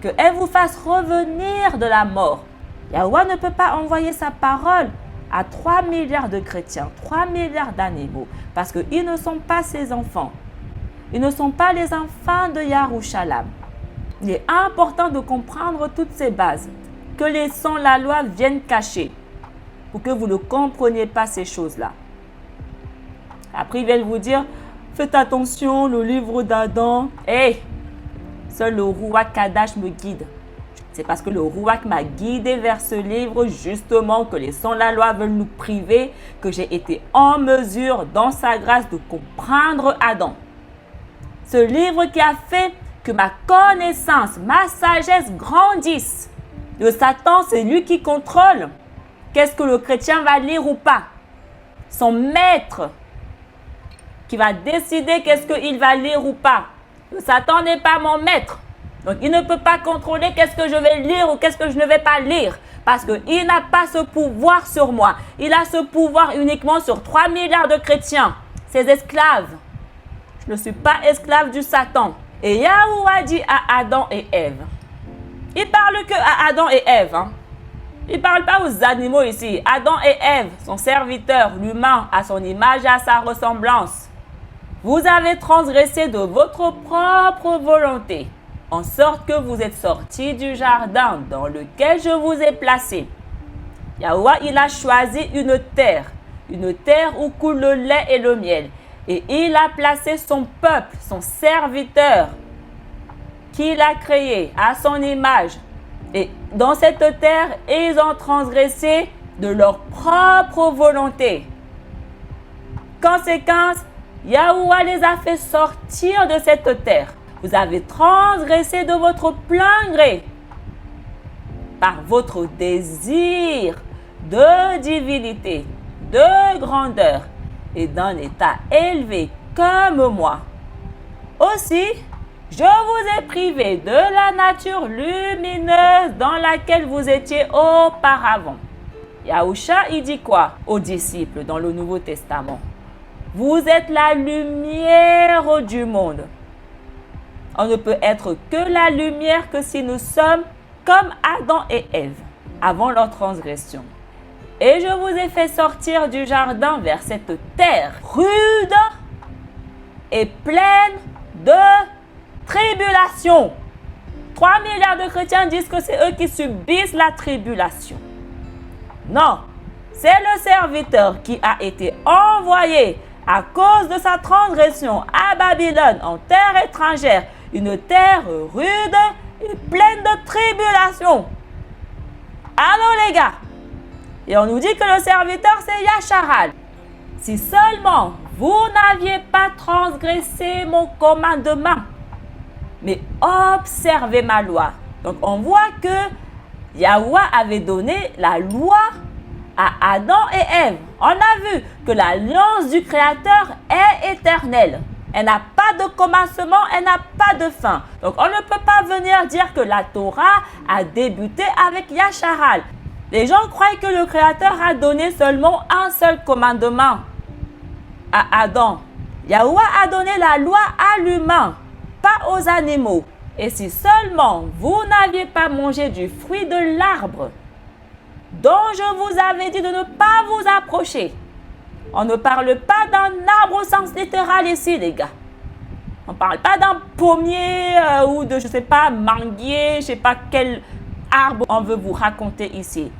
Qu'elle vous fasse revenir de la mort. Yahweh ne peut pas envoyer sa parole à 3 milliards de chrétiens, 3 milliards d'animaux, parce qu'ils ne sont pas ses enfants. Ils ne sont pas les enfants de Yarushalam. Il est important de comprendre toutes ces bases que les sans-la-loi viennent cacher pour que vous ne compreniez pas ces choses-là. Après, ils viennent vous dire, faites attention, le livre d'Adam. Hey, seul le Ruach Kadash me guide. C'est parce que le Ruach m'a guidé vers ce livre, justement, que les sans-la-loi veulent nous priver, que j'ai été en mesure, dans sa grâce, de comprendre Adam. Ce livre qui a fait que ma connaissance, ma sagesse grandissent. Le Satan, c'est lui qui contrôle. Qu'est-ce que le chrétien va lire ou pas? Son maître qui va décider qu'est-ce qu'il va lire ou pas. Le Satan n'est pas mon maître. Donc, il ne peut pas contrôler qu'est-ce que je vais lire ou qu'est-ce que je ne vais pas lire. Parce qu'il n'a pas ce pouvoir sur moi. Il a ce pouvoir uniquement sur 3 milliards de chrétiens, ses esclaves. Je ne suis pas esclave du Satan. Et Yahuwah dit à Adam et Ève. Il parle que à Adam et Ève. Il ne parle pas aux animaux ici. Adam et Ève, son serviteur, l'humain, à son image et à sa ressemblance. Vous avez transgressé de votre propre volonté, en sorte que vous êtes sortis du jardin dans lequel je vous ai placé. Yahuwah, il a choisi une terre où coule le lait et le miel. Et il a placé son peuple, son serviteur, qu'il a créé à son image. Et dans cette terre, ils ont transgressé de leur propre volonté. Conséquence, Yahuwah les a fait sortir de cette terre. Vous avez transgressé de votre plein gré par votre désir de divinité, de grandeur et d'un état élevé comme moi. Aussi, je vous ai privé de la nature lumineuse dans laquelle vous étiez auparavant. Yahusha, il dit quoi aux disciples dans le Nouveau Testament? Vous êtes la lumière du monde. On ne peut être que la lumière que si nous sommes comme Adam et Ève avant leur transgression. Et je vous ai fait sortir du jardin vers cette terre rude et pleine de tribulation. 3 milliards de chrétiens disent que c'est eux qui subissent la tribulation. Non, c'est le serviteur qui a été envoyé à cause de sa transgression à Babylone, en terre étrangère, une terre rude et pleine de tribulation. Allons les gars. Et on nous dit que le serviteur c'est Yasharal. Si seulement vous n'aviez pas transgressé mon commandement, mais observez ma loi. Donc on voit que Yahuwah avait donné la loi à Adam et Ève. On a vu que l'alliance du Créateur est éternelle. Elle n'a pas de commencement, elle n'a pas de fin. Donc on ne peut pas venir dire que la Torah a débuté avec Yasharal. Les gens croient que le Créateur a donné seulement un seul commandement à Adam. Yahuwah a donné la loi à l'humain, pas aux animaux. Et si seulement vous n'aviez pas mangé du fruit de l'arbre dont je vous avais dit de ne pas vous approcher. On ne parle pas d'un arbre au sens littéral ici, les gars. On ne parle pas d'un pommier ou de, je ne sais pas, manguier, je ne sais pas quel arbre on veut vous raconter ici.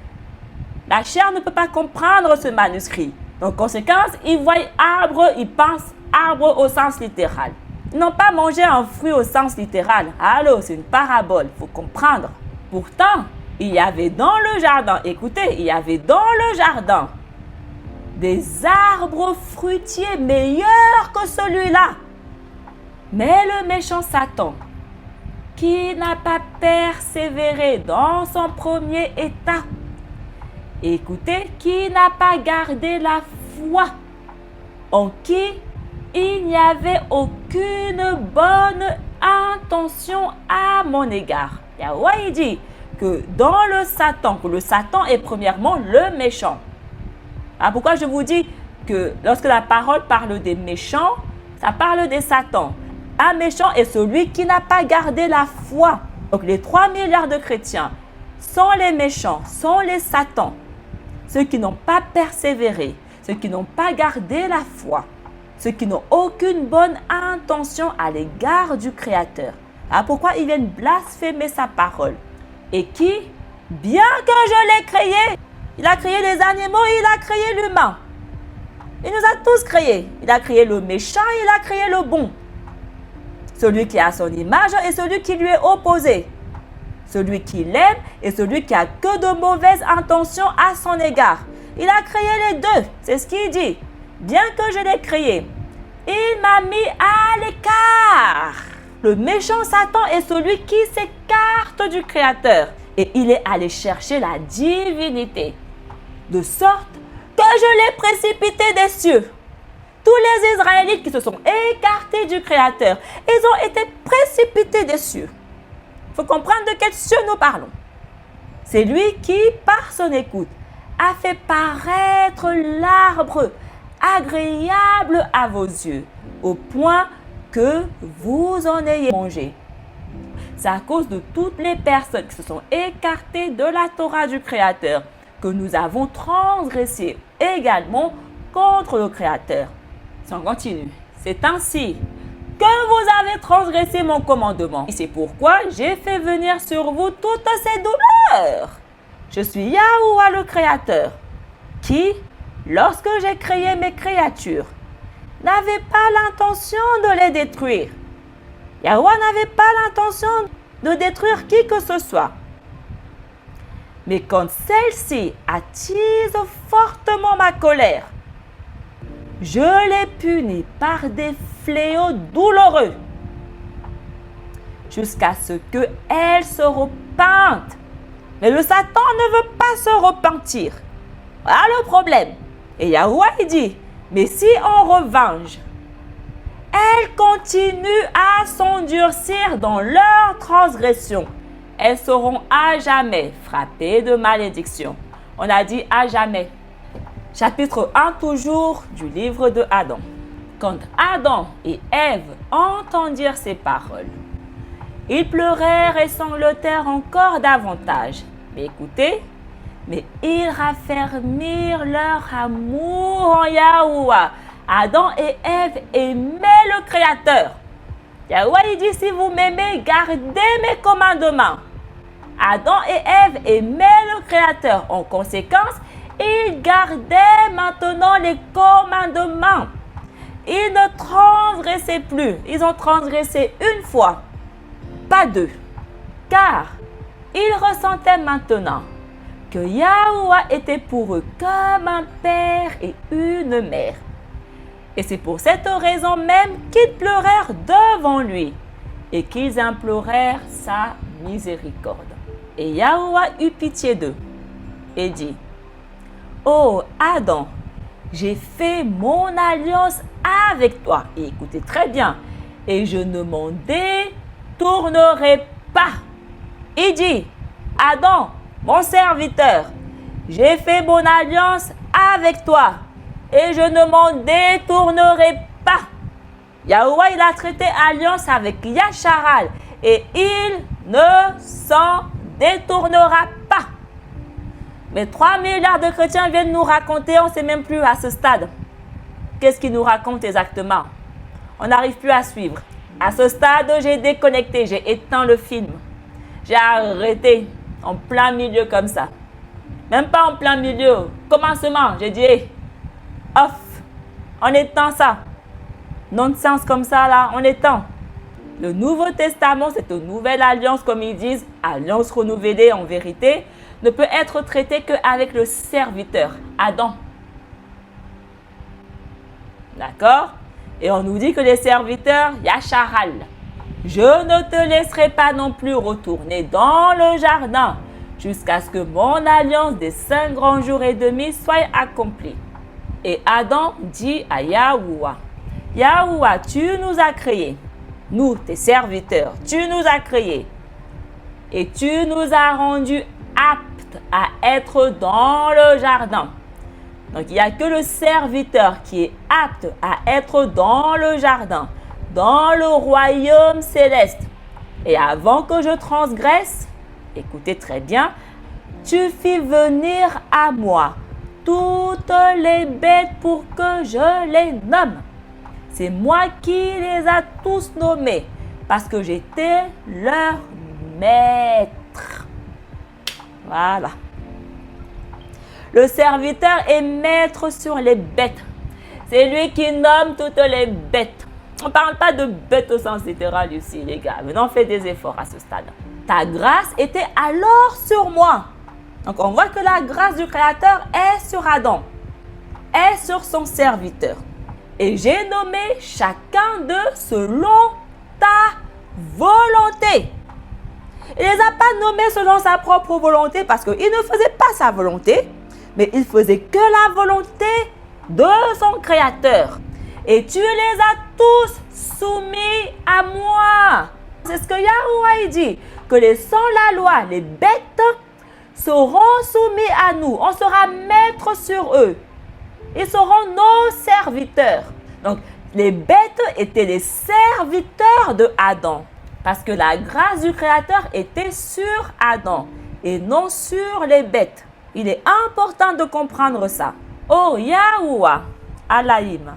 La chair ne peut pas comprendre ce manuscrit. Donc, conséquence, ils voient arbre, ils pensent arbre au sens littéral. Ils n'ont pas mangé un fruit au sens littéral. Allô, c'est une parabole, il faut comprendre. Pourtant, il y avait dans le jardin, écoutez, il y avait dans le jardin des arbres fruitiers meilleurs que celui-là. Mais le méchant Satan, qui n'a pas persévéré dans son premier état, écoutez, qui n'a pas gardé la foi, en qui il n'y avait aucune bonne intention à mon égard. Yahuwah, il dit que dans le Satan est premièrement le méchant. Alors pourquoi je vous dis que lorsque la parole parle des méchants, ça parle des Satans. Un méchant est celui qui n'a pas gardé la foi. Donc les 3 milliards de chrétiens sont les méchants, sont les Satans. ceux qui n'ont pas persévéré, ceux qui n'ont pas gardé la foi, ceux qui n'ont aucune bonne intention à l'égard du Créateur. Ah, pourquoi ils viennent blasphémer sa parole? Et qui, bien que je l'ai créé, il a créé les animaux, il a créé l'humain. Il nous a tous créés. Il a créé le méchant, il a créé le bon. Celui qui a son image et celui qui lui est opposé. Celui qui l'aime et celui qui a que de mauvaises intentions à son égard. Il a créé les deux. C'est ce qu'il dit. Bien que je l'ai créé, il m'a mis à l'écart. Le méchant Satan est celui qui s'écarte du Créateur. Et il est allé chercher la divinité. De sorte que je l'ai précipité des cieux. Tous les Israélites qui se sont écartés du Créateur, ils ont été précipités des cieux. Il faut comprendre de quels cieux nous parlons. C'est lui qui, par son écoute, a fait paraître l'arbre agréable à vos yeux, au point que vous en ayez mangé. C'est à cause de toutes les personnes qui se sont écartées de la Torah du Créateur que nous avons transgressé également contre le Créateur. Si on continue, c'est ainsi que vous avez transgressé mon commandement. Et c'est pourquoi j'ai fait venir sur vous toutes ces douleurs. Je suis Yahuwah le Créateur, qui, lorsque j'ai créé mes créatures, n'avait pas l'intention de les détruire. Yahuwah n'avait pas l'intention de détruire qui que ce soit. Mais quand celle-ci attise fortement ma colère, je les punis par des fléaux douloureux jusqu'à ce qu'elles se repentent. Mais le Satan ne veut pas se repentir. Voilà le problème. Et Yahuwah dit, mais si en revanche, elles continuent à s'endurcir dans leur transgression, elles seront à jamais frappées de malédiction. On a dit à jamais. Chapitre 1 toujours du livre de Adam. Quand Adam et Ève entendirent ces paroles, ils pleurèrent et sanglotèrent encore davantage. Mais écoutez, mais ils raffermirent leur amour en Yahuwah. Adam et Ève aimaient le Créateur. Yahuwah il dit, si vous m'aimez, gardez mes commandements. Adam et Ève aimaient le Créateur. En conséquence, ils gardaient maintenant les commandements. Ils ne transgressaient plus. Ils ont transgressé une fois, pas deux. Car ils ressentaient maintenant que Yahuwah était pour eux comme un père et une mère. Et c'est pour cette raison même qu'ils pleurèrent devant lui et qu'ils implorèrent sa miséricorde. Et Yahuwah eut pitié d'eux et dit, « Ô Adam, j'ai fait mon alliance avec toi. » Et écoutez très bien. « Et je ne m'en détournerai pas. » Il dit, « Adam, mon serviteur, j'ai fait mon alliance avec toi. Et je ne m'en détournerai pas. » Yahuwah, il a traité alliance avec Yasharal. Et il ne s'en détournera pas. Mais 3 milliards de chrétiens viennent nous raconter, on ne sait même plus à ce stade. Qu'est-ce qu'ils nous racontent exactement? On n'arrive plus à suivre. À ce stade, j'ai déconnecté, j'ai éteint le film. J'ai arrêté en plein milieu comme ça. Même pas en plein milieu. Commencement, j'ai dit, hey, off, on éteint ça. Non-sens comme ça, là, on éteint. Le Nouveau Testament, cette nouvelle alliance, comme ils disent, alliance renouvelée en vérité, ne peut être traitée qu'avec le serviteur, Adam. D'accord? Et on nous dit que les serviteurs, Yasharal, je ne te laisserai pas non plus retourner dans le jardin jusqu'à ce que mon alliance des 5 grands jours et demi soit accomplie. Et Adam dit à Yahuwah, Yahuwah, tu nous as créés, nous, tes serviteurs, tu nous as créés et tu nous as rendus aptes à être dans le jardin. Donc, il n'y a que le serviteur qui est apte à être dans le jardin, dans le royaume céleste. Et avant que je transgresse, écoutez très bien, tu fis venir à moi toutes les bêtes pour que je les nomme. C'est moi qui les a tous nommés parce que j'étais leur maître. Voilà. Le serviteur est maître sur les bêtes. C'est lui qui nomme toutes les bêtes. On ne parle pas de bêtes au sens littéral ici, les gars. Mais on fait des efforts à ce stade. Ta grâce était alors sur moi. Donc, on voit que la grâce du Créateur est sur Adam, est sur son serviteur. Et j'ai nommé chacun d'eux selon ta volonté. Il ne les a pas nommés selon sa propre volonté parce qu'il ne faisait pas sa volonté, mais il faisait que la volonté de son Créateur. Et tu les as tous soumis à moi. C'est ce que Yahuwah dit, que sans la loi, les bêtes seront soumis à nous. On sera maître sur eux. Ils seront nos serviteurs. Donc, les bêtes étaient les serviteurs de Adam. Parce que la grâce du Créateur était sur Adam et non sur les bêtes. Il est important de comprendre ça. Oh Yahuwah, Alaïm,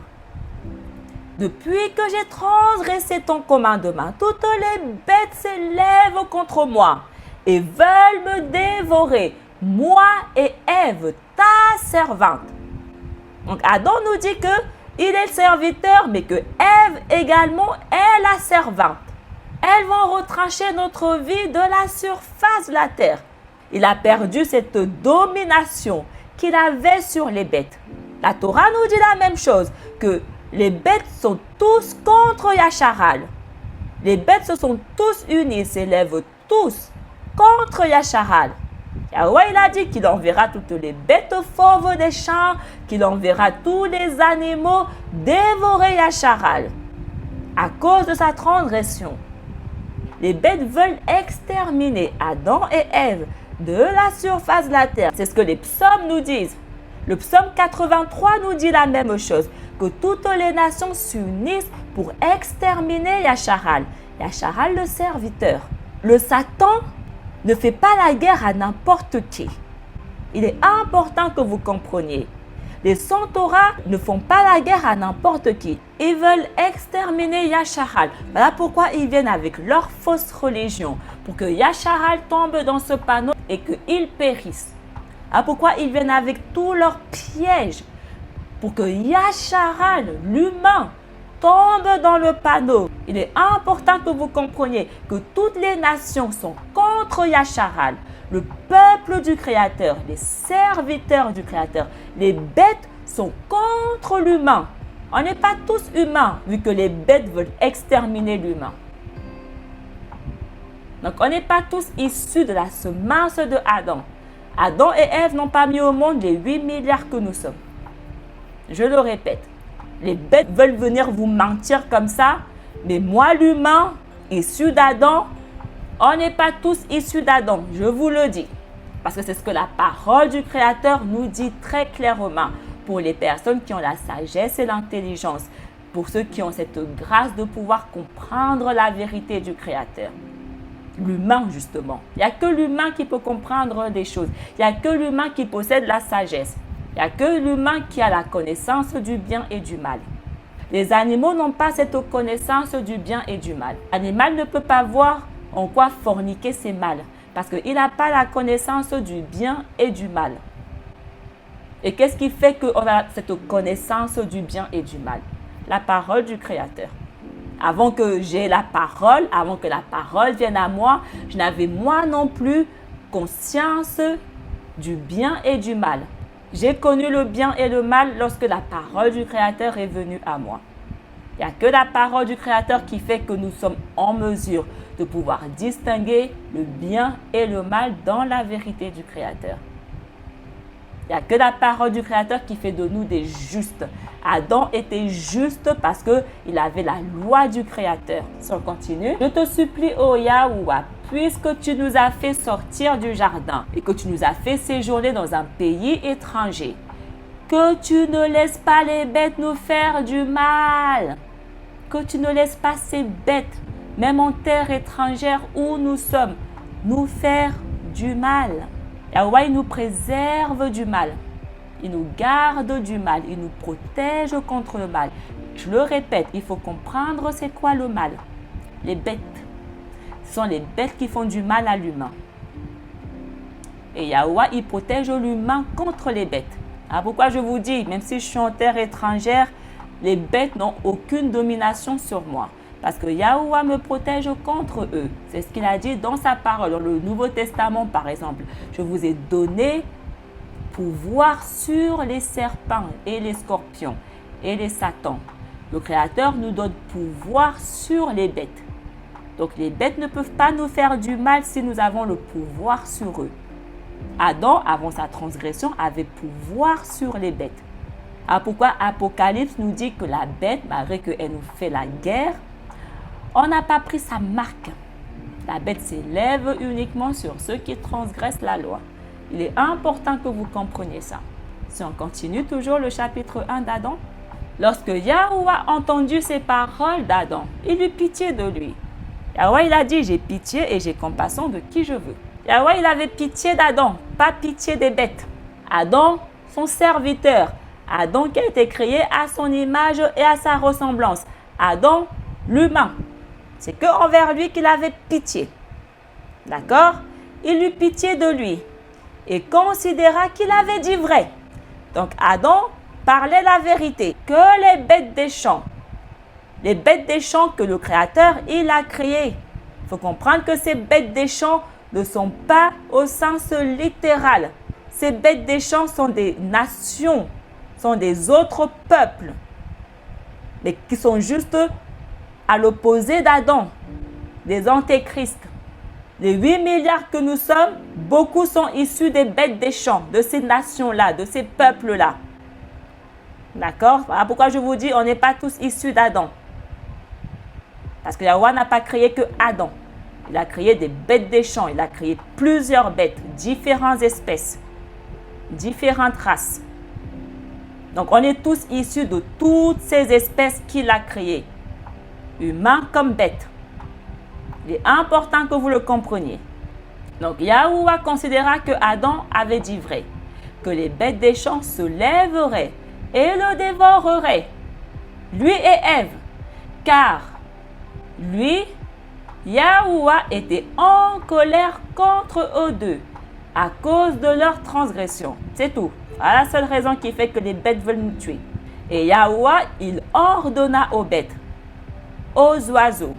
depuis que j'ai transgressé ton commandement, toutes les bêtes s'élèvent contre moi et veulent me dévorer, moi et Ève, ta servante. Donc Adam nous dit qu'il est le serviteur, mais que Ève également est la servante. Elles vont retrancher notre vie de la surface de la terre. Il a perdu cette domination qu'il avait sur les bêtes. La Torah nous dit la même chose, que les bêtes sont tous contre Yasharal. Les bêtes se sont tous unis, s'élèvent tous contre Yasharal. Yahweh, il a dit qu'il enverra toutes les bêtes fauves des champs, qu'il enverra tous les animaux dévorer Yasharal à cause de sa transgression. Les bêtes veulent exterminer Adam et Ève de la surface de la terre. C'est ce que les psaumes nous disent. Le psaume 83 nous dit la même chose, que toutes les nations s'unissent pour exterminer Yasharal. Yasharal, le serviteur. Le Satan ne fait pas la guerre à n'importe qui. Il est important que vous compreniez. Les Santorah ne font pas la guerre à n'importe qui. Ils veulent exterminer Yasharal. Voilà pourquoi ils viennent avec leur fausse religion, pour que Yasharal tombe dans ce panneau et qu'il périsse. Voilà pourquoi ils viennent avec tous leurs pièges, pour que Yasharal, l'humain, tombe dans le panneau. Il est important que vous compreniez que toutes les nations sont contre Yasharal. Le peuple du Créateur, les serviteurs du Créateur, les bêtes sont contre l'humain. On n'est pas tous humains, vu que les bêtes veulent exterminer l'humain. Donc, on n'est pas tous issus de la semence de Adam. Adam et Ève n'ont pas mis au monde les 8 milliards que nous sommes. Je le répète, les bêtes veulent venir vous mentir comme ça, mais moi, l'humain, issu d'Adam, on n'est pas tous issus d'Adam, je vous le dis. Parce que c'est ce que la parole du Créateur nous dit très clairement pour les personnes qui ont la sagesse et l'intelligence, pour ceux qui ont cette grâce de pouvoir comprendre la vérité du Créateur. L'humain, justement. Il n'y a que l'humain qui peut comprendre des choses. Il n'y a que l'humain qui possède la sagesse. Il n'y a que l'humain qui a la connaissance du bien et du mal. Les animaux n'ont pas cette connaissance du bien et du mal. L'animal ne peut pas voir en quoi forniquer c'est mal, parce qu'il n'a pas la connaissance du bien et du mal. Et qu'est-ce qui fait qu'on a cette connaissance du bien et du mal? La parole du Créateur. Avant que j'ai la parole, avant que la parole vienne à moi, je n'avais moi non plus conscience du bien et du mal. J'ai connu le bien et le mal lorsque la parole du Créateur est venue à moi. Il n'y a que la parole du Créateur qui fait que nous sommes en mesure de pouvoir distinguer le bien et le mal dans la vérité du Créateur. Il n'y a que la parole du Créateur qui fait de nous des justes. Adam était juste parce qu'il avait la loi du Créateur. Si on continue, je te supplie, ô Yahuwah, puisque tu nous as fait sortir du jardin et que tu nous as fait séjourner dans un pays étranger, que tu ne laisses pas les bêtes nous faire du mal. Que tu ne laisses pas ces bêtes, même en terre étrangère où nous sommes, nous faire du mal. Yahuwah, il nous préserve du mal. Il nous garde du mal. Il nous protège contre le mal. Je le répète, il faut comprendre c'est quoi le mal. Les bêtes. Ce sont les bêtes qui font du mal à l'humain. Et Yahuwah, il protège l'humain contre les bêtes. Alors pourquoi je vous dis, même si je suis en terre étrangère, les bêtes n'ont aucune domination sur moi. Parce que Yahuwah me protège contre eux. C'est ce qu'il a dit dans sa parole, dans le Nouveau Testament par exemple. Je vous ai donné pouvoir sur les serpents et les scorpions et les satans. Le Créateur nous donne pouvoir sur les bêtes. Donc les bêtes ne peuvent pas nous faire du mal si nous avons le pouvoir sur eux. Adam, avant sa transgression, avait pouvoir sur les bêtes. Alors pourquoi Apocalypse nous dit que la bête, malgré qu'elle nous fait la guerre, on n'a pas pris sa marque. La bête s'élève uniquement sur ceux qui transgressent la loi. Il est important que vous compreniez ça. Si on continue toujours le chapitre 1 d'Adam, lorsque Yahuwah a entendu ces paroles d'Adam, il eut pitié de lui. Yahuwah, il a dit, j'ai pitié et j'ai compassion de qui je veux. Yahuwah, il avait pitié d'Adam, pas pitié des bêtes. Adam, son serviteur. Adam qui a été créé à son image et à sa ressemblance. Adam, l'humain. C'est qu'envers lui qu'il avait pitié. D'accord? Il eut pitié de lui et considéra qu'il avait dit vrai. Donc Adam parlait la vérité. Que les bêtes des champs que le Créateur, il a créées. Il faut comprendre que ces bêtes des champs ne sont pas au sens littéral. Ces bêtes des champs sont des nations, sont des autres peuples, mais qui sont juste à l'opposé d'Adam, des antéchrists. Les 8 milliards que nous sommes, beaucoup sont issus des bêtes des champs, de ces nations-là, de ces peuples-là. D'accord? Voilà pourquoi je vous dis, on n'est pas tous issus d'Adam. Parce que Yahuwah n'a pas créé que Adam. Il a créé des bêtes des champs. Il a créé plusieurs bêtes, différentes espèces, différentes races. Donc, on est tous issus de toutes ces espèces qu'il a créées. Humains comme bêtes. Il est important que vous le compreniez. Donc, Yahuwah considéra que Adam avait dit vrai, que les bêtes des champs se lèveraient et le dévoreraient, lui et Ève, car lui, Yahuwah, était en colère contre eux deux à cause de leur transgression. C'est tout. Voilà la seule raison qui fait que les bêtes veulent nous tuer. Et Yahuwah, il ordonna aux bêtes, aux oiseaux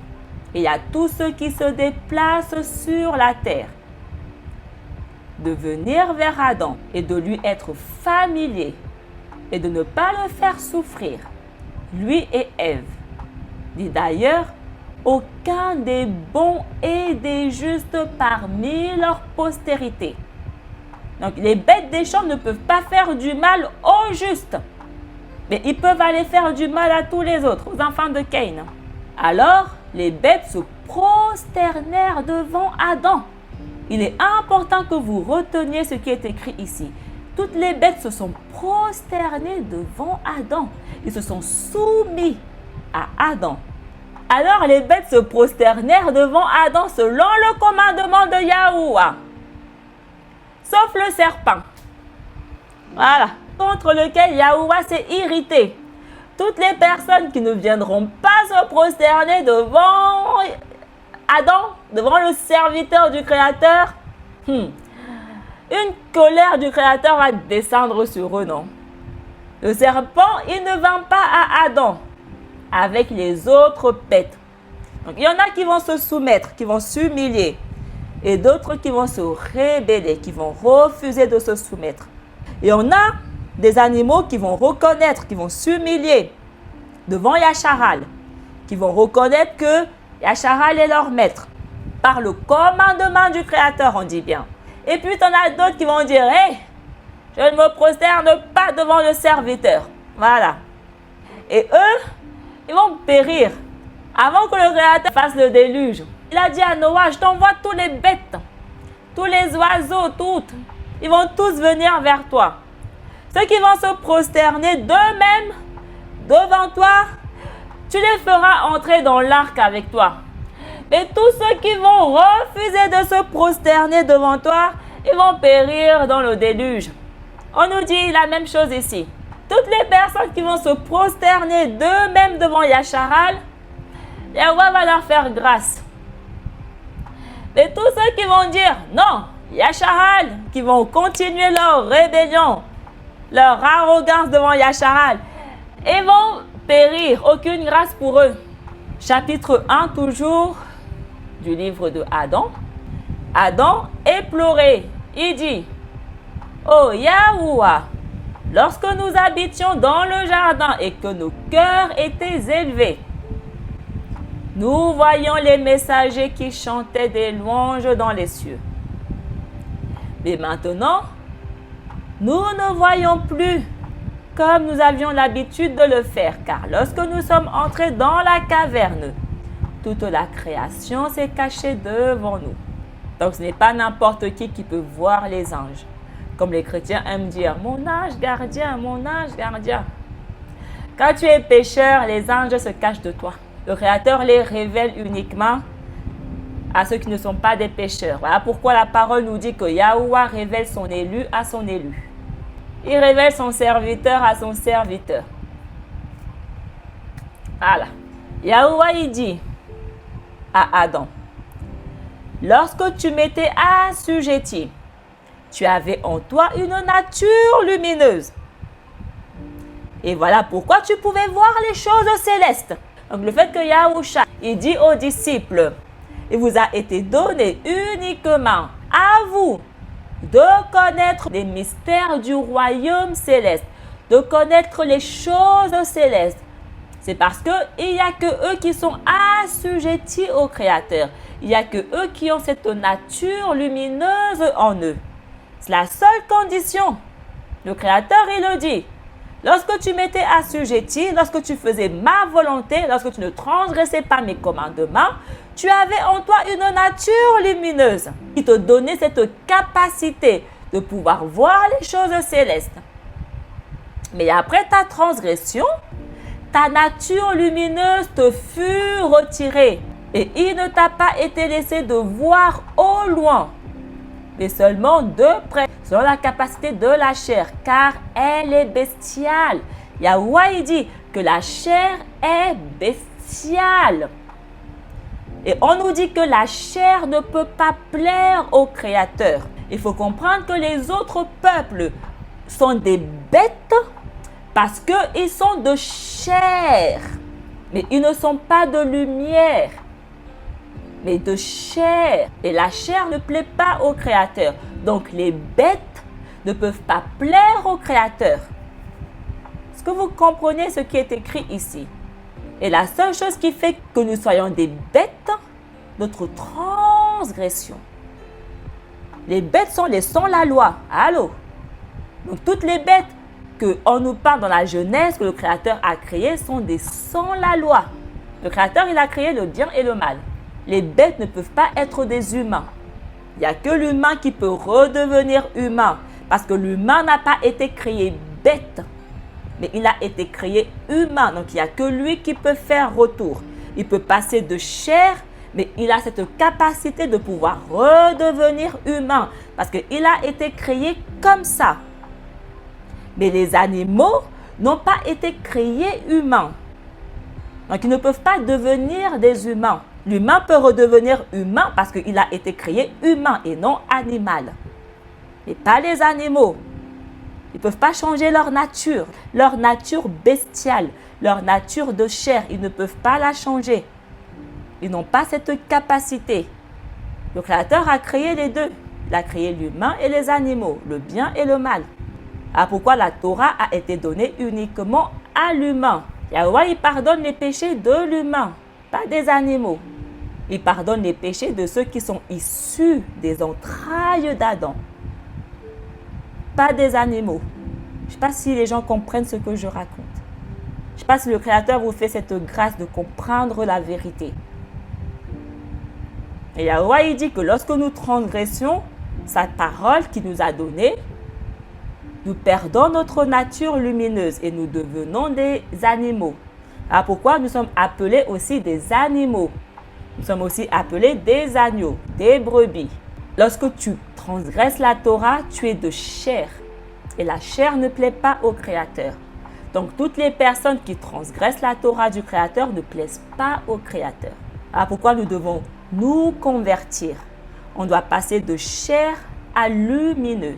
et à tous ceux qui se déplacent sur la terre de venir vers Adam et de lui être familiers et de ne pas le faire souffrir, lui et Ève. Dit d'ailleurs, aucun des bons et des justes parmi leur postérité. Donc les bêtes des champs ne peuvent pas faire du mal aux justes, mais ils peuvent aller faire du mal à tous les autres, aux enfants de Caïn. Alors les bêtes se prosternèrent devant Adam. Il est important que vous reteniez ce qui est écrit ici. Toutes les bêtes se sont prosternées devant Adam. Ils se sont soumis à Adam. Alors les bêtes se prosternèrent devant Adam selon le commandement de Yahuwah. Sauf le serpent. Voilà. Contre lequel Yahuwah s'est irrité. Toutes les personnes qui ne viendront pas se prosterner devant Adam, devant le serviteur du Créateur, une colère du Créateur va descendre sur eux, non? Le serpent, il ne vint pas à Adam avec les autres bêtes. Donc, il y en a qui vont se soumettre, qui vont s'humilier, et d'autres qui vont se rébeller, qui vont refuser de se soumettre. Et on a des animaux qui vont reconnaître, qui vont s'humilier devant Yacharal, qui vont reconnaître que Yacharal est leur maître. Par le commandement du Créateur, on dit bien. Et puis, on a d'autres qui vont dire, hey, je ne me prosterne pas devant le serviteur. Voilà. Et eux, ils vont périr avant que le Créateur fasse le déluge. Il a dit à Noah, je t'envoie tous les bêtes, tous les oiseaux, toutes. Ils vont tous venir vers toi. Ceux qui vont se prosterner d'eux-mêmes devant toi, tu les feras entrer dans l'arc avec toi. Mais tous ceux qui vont refuser de se prosterner devant toi, ils vont périr dans le déluge. On nous dit la même chose ici. Toutes les personnes qui vont se prosterner d'eux-mêmes devant Yacharal, Yahweh va leur faire grâce. Mais tous ceux qui vont dire non, Yacharal, qui vont continuer leur rébellion, leur arrogance devant Yacharal, et vont périr. Aucune grâce pour eux. Chapitre 1 toujours du livre de Adam. Adam éploré. Il dit, oh Yahuwah, lorsque nous habitions dans le jardin et que nos cœurs étaient élevés, nous voyions les messagers qui chantaient des louanges dans les cieux. Mais maintenant, nous ne voyons plus comme nous avions l'habitude de le faire, car lorsque nous sommes entrés dans la caverne, toute la création s'est cachée devant nous. Donc ce n'est pas n'importe qui peut voir les anges. Comme les chrétiens aiment dire, mon ange gardien, mon ange gardien. Quand tu es pécheur, les anges se cachent de toi. Le Créateur les révèle uniquement à ceux qui ne sont pas des pécheurs. Voilà pourquoi la parole nous dit que Yahuwah révèle son élu à son élu. Il révèle son serviteur à son serviteur. Voilà. Yahuwah il dit à Adam, lorsque tu m'étais assujetti, tu avais en toi une nature lumineuse. Et voilà pourquoi tu pouvais voir les choses célestes. Donc le fait que Yahusha, il dit aux disciples, il vous a été donné uniquement à vous de connaître les mystères du royaume céleste, de connaître les choses célestes. C'est parce qu'il n'y a que eux qui sont assujettis au Créateur. Il n'y a que eux qui ont cette nature lumineuse en eux. C'est la seule condition. Le Créateur, il le dit. Lorsque tu m'étais assujetti, lorsque tu faisais ma volonté, lorsque tu ne transgressais pas mes commandements, tu avais en toi une nature lumineuse qui te donnait cette capacité de pouvoir voir les choses célestes. Mais après ta transgression, ta nature lumineuse te fut retirée et il ne t'a pas été laissé de voir au loin, mais seulement de près, selon la capacité de la chair, car elle est bestiale. Yahuwah il dit que la chair est bestiale. Et on nous dit que la chair ne peut pas plaire au Créateur. Il faut comprendre que les autres peuples sont des bêtes parce qu'ils sont de chair. Mais ils ne sont pas de lumière, mais de chair. Et la chair ne plaît pas au Créateur. Donc les bêtes ne peuvent pas plaire au Créateur. Est-ce que vous comprenez ce qui est écrit ici? Et la seule chose qui fait que nous soyons des bêtes, notre transgression. Les bêtes sont la loi. Allô? Donc toutes les bêtes qu'on nous parle dans la Genèse, que le Créateur a créées, sont des sans la loi. Le Créateur, il a créé le bien et le mal. Les bêtes ne peuvent pas être des humains. Il n'y a que l'humain qui peut redevenir humain. Parce que l'humain n'a pas été créé bête, mais il a été créé humain. Donc il n'y a que lui qui peut faire retour. Il peut passer de chair, mais il a cette capacité de pouvoir redevenir humain. Parce qu'il a été créé comme ça. Mais les animaux n'ont pas été créés humains. Donc ils ne peuvent pas devenir des humains. L'humain peut redevenir humain parce qu'il a été créé humain et non animal. Mais pas les animaux. Ils ne peuvent pas changer leur nature bestiale, leur nature de chair. Ils ne peuvent pas la changer. Ils n'ont pas cette capacité. Le Créateur a créé les deux. Il a créé l'humain et les animaux, le bien et le mal. Alors pourquoi la Torah a été donnée uniquement à l'humain? Yahuwah, il pardonne les péchés de l'humain, pas des animaux. Il pardonne les péchés de ceux qui sont issus des entrailles d'Adam, pas des animaux. Je ne sais pas si les gens comprennent ce que je raconte. Je ne sais pas si le Créateur vous fait cette grâce de comprendre la vérité. Et Yahuwah, il dit que lorsque nous transgressions sa parole qu'il nous a donnée, nous perdons notre nature lumineuse et nous devenons des animaux. Alors pourquoi nous sommes appelés aussi des animaux? Nous sommes aussi appelés des agneaux, des brebis. Lorsque tu transgresses la Torah, tu es de chair. Et la chair ne plaît pas au Créateur. Donc, toutes les personnes qui transgressent la Torah du Créateur ne plaisent pas au Créateur. Alors, pourquoi nous devons nous convertir? On doit passer de chair à lumineux.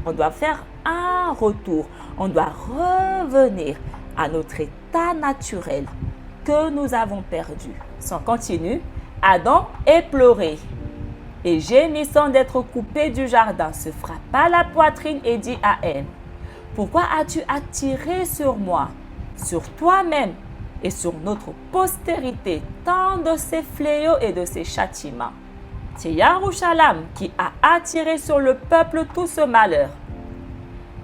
On doit faire un retour. On doit revenir à notre état naturel que nous avons perdu. Si on continue, Adam est pleuré et gémissant d'être coupé du jardin, se frappa la poitrine et dit à Ève, « Pourquoi as-tu attiré sur moi, sur toi-même et sur notre postérité tant de ces fléaux et de ces châtiments? C'est Yahushua qui a attiré sur le peuple tout ce malheur. »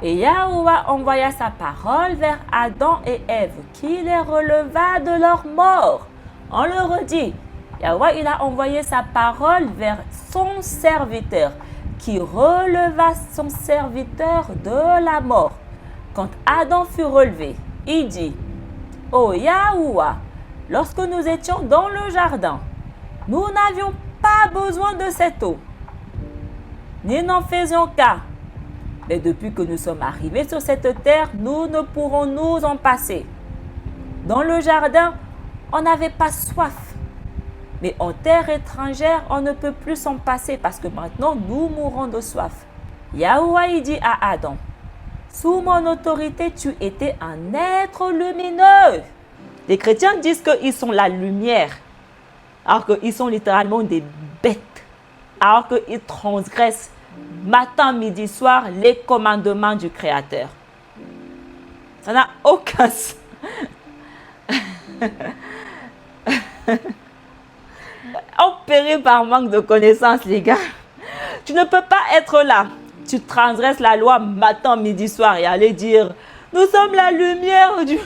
Et Yahuwah envoya sa parole vers Adam et Ève, qui les releva de leur mort. On le redit, Yahuwah il a envoyé sa parole vers son serviteur, qui releva son serviteur de la mort. Quand Adam fut relevé, il dit, « Oh Yahuwah, lorsque nous étions dans le jardin, nous n'avions pas besoin de cette eau, ni n'en faisions cas. Mais depuis que nous sommes arrivés sur cette terre, nous ne pourrons nous en passer. Dans le jardin, on n'avait pas soif. Mais en terre étrangère, on ne peut plus s'en passer parce que maintenant, nous mourrons de soif. » Yahuwah il dit à Adam, « Sous mon autorité, tu étais un être lumineux. » Les chrétiens disent qu'ils sont la lumière, alors qu'ils sont littéralement des bêtes, alors qu'ils transgressent matin, midi, soir, les commandements du Créateur. Ça n'a aucun sens. On périt par manque de connaissances, les gars. Tu ne peux pas être là. Tu transgresses la loi matin, midi, soir et aller dire, nous sommes la lumière du...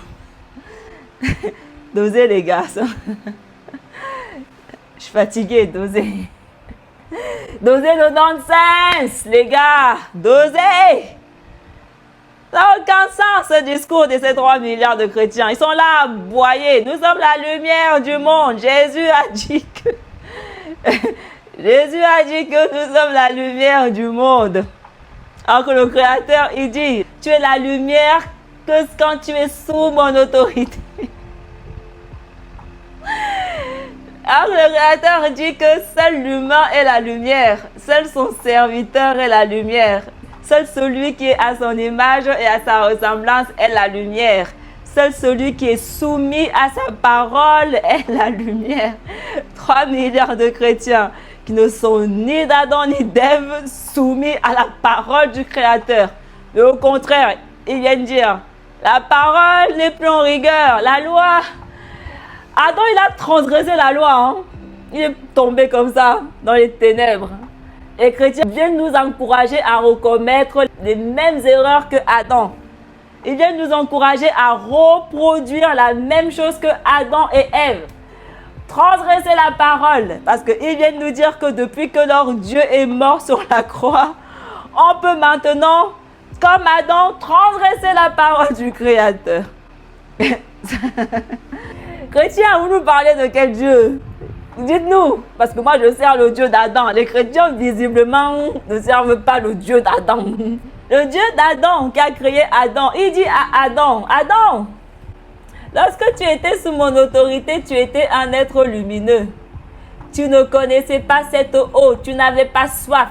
Dosez, les gars. Je suis fatiguée, dosez. Dosez le nonsense, les gars. Dosez. Ça n'a aucun sens, ce discours de ces 3 milliards de chrétiens. Ils sont là à aboyer. Nous sommes la lumière du monde. Jésus a dit que... Jésus a dit que nous sommes la lumière du monde. Alors que le Créateur, il dit, tu es la lumière que quand tu es sous mon autorité. Alors le Créateur dit que seul l'humain est la lumière, seul son serviteur est la lumière, seul celui qui est à son image et à sa ressemblance est la lumière, seul celui qui est soumis à sa parole est la lumière. 3 milliards de chrétiens qui ne sont ni d'Adam ni d'Ève soumis à la parole du Créateur. Mais au contraire, ils viennent dire, la parole n'est plus en rigueur, la loi... Adam, il a transgressé la loi. Hein? Il est tombé comme ça dans les ténèbres. Les chrétiens viennent nous encourager à recommettre les mêmes erreurs que Adam. Ils viennent nous encourager à reproduire la même chose que Adam et Ève. Transgresser la parole. Parce qu'ils viennent nous dire que depuis que leur Dieu est mort sur la croix, on peut maintenant, comme Adam, transgresser la parole du Créateur. Chrétiens, vous nous parlez de quel Dieu? Dites-nous, parce que moi je sers le Dieu d'Adam. Les chrétiens visiblement ne servent pas le Dieu d'Adam. Le Dieu d'Adam qui a créé Adam, il dit à Adam, Adam, lorsque tu étais sous mon autorité, tu étais un être lumineux. Tu ne connaissais pas cette eau, tu n'avais pas soif.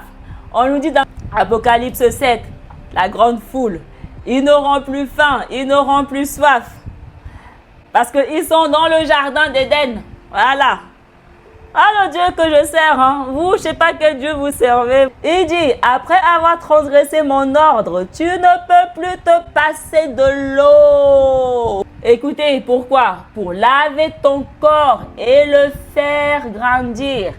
On nous dit dans Apocalypse 7, la grande foule, ils n'auront plus faim, ils n'auront plus soif. Parce qu'ils sont dans le jardin d'Éden. Voilà. Ah, le Dieu que je sers, hein. Vous, je ne sais pas quel Dieu vous servez. Il dit, après avoir transgressé mon ordre, tu ne peux plus te passer de l'eau. Écoutez, pourquoi? Pour laver ton corps et le faire grandir.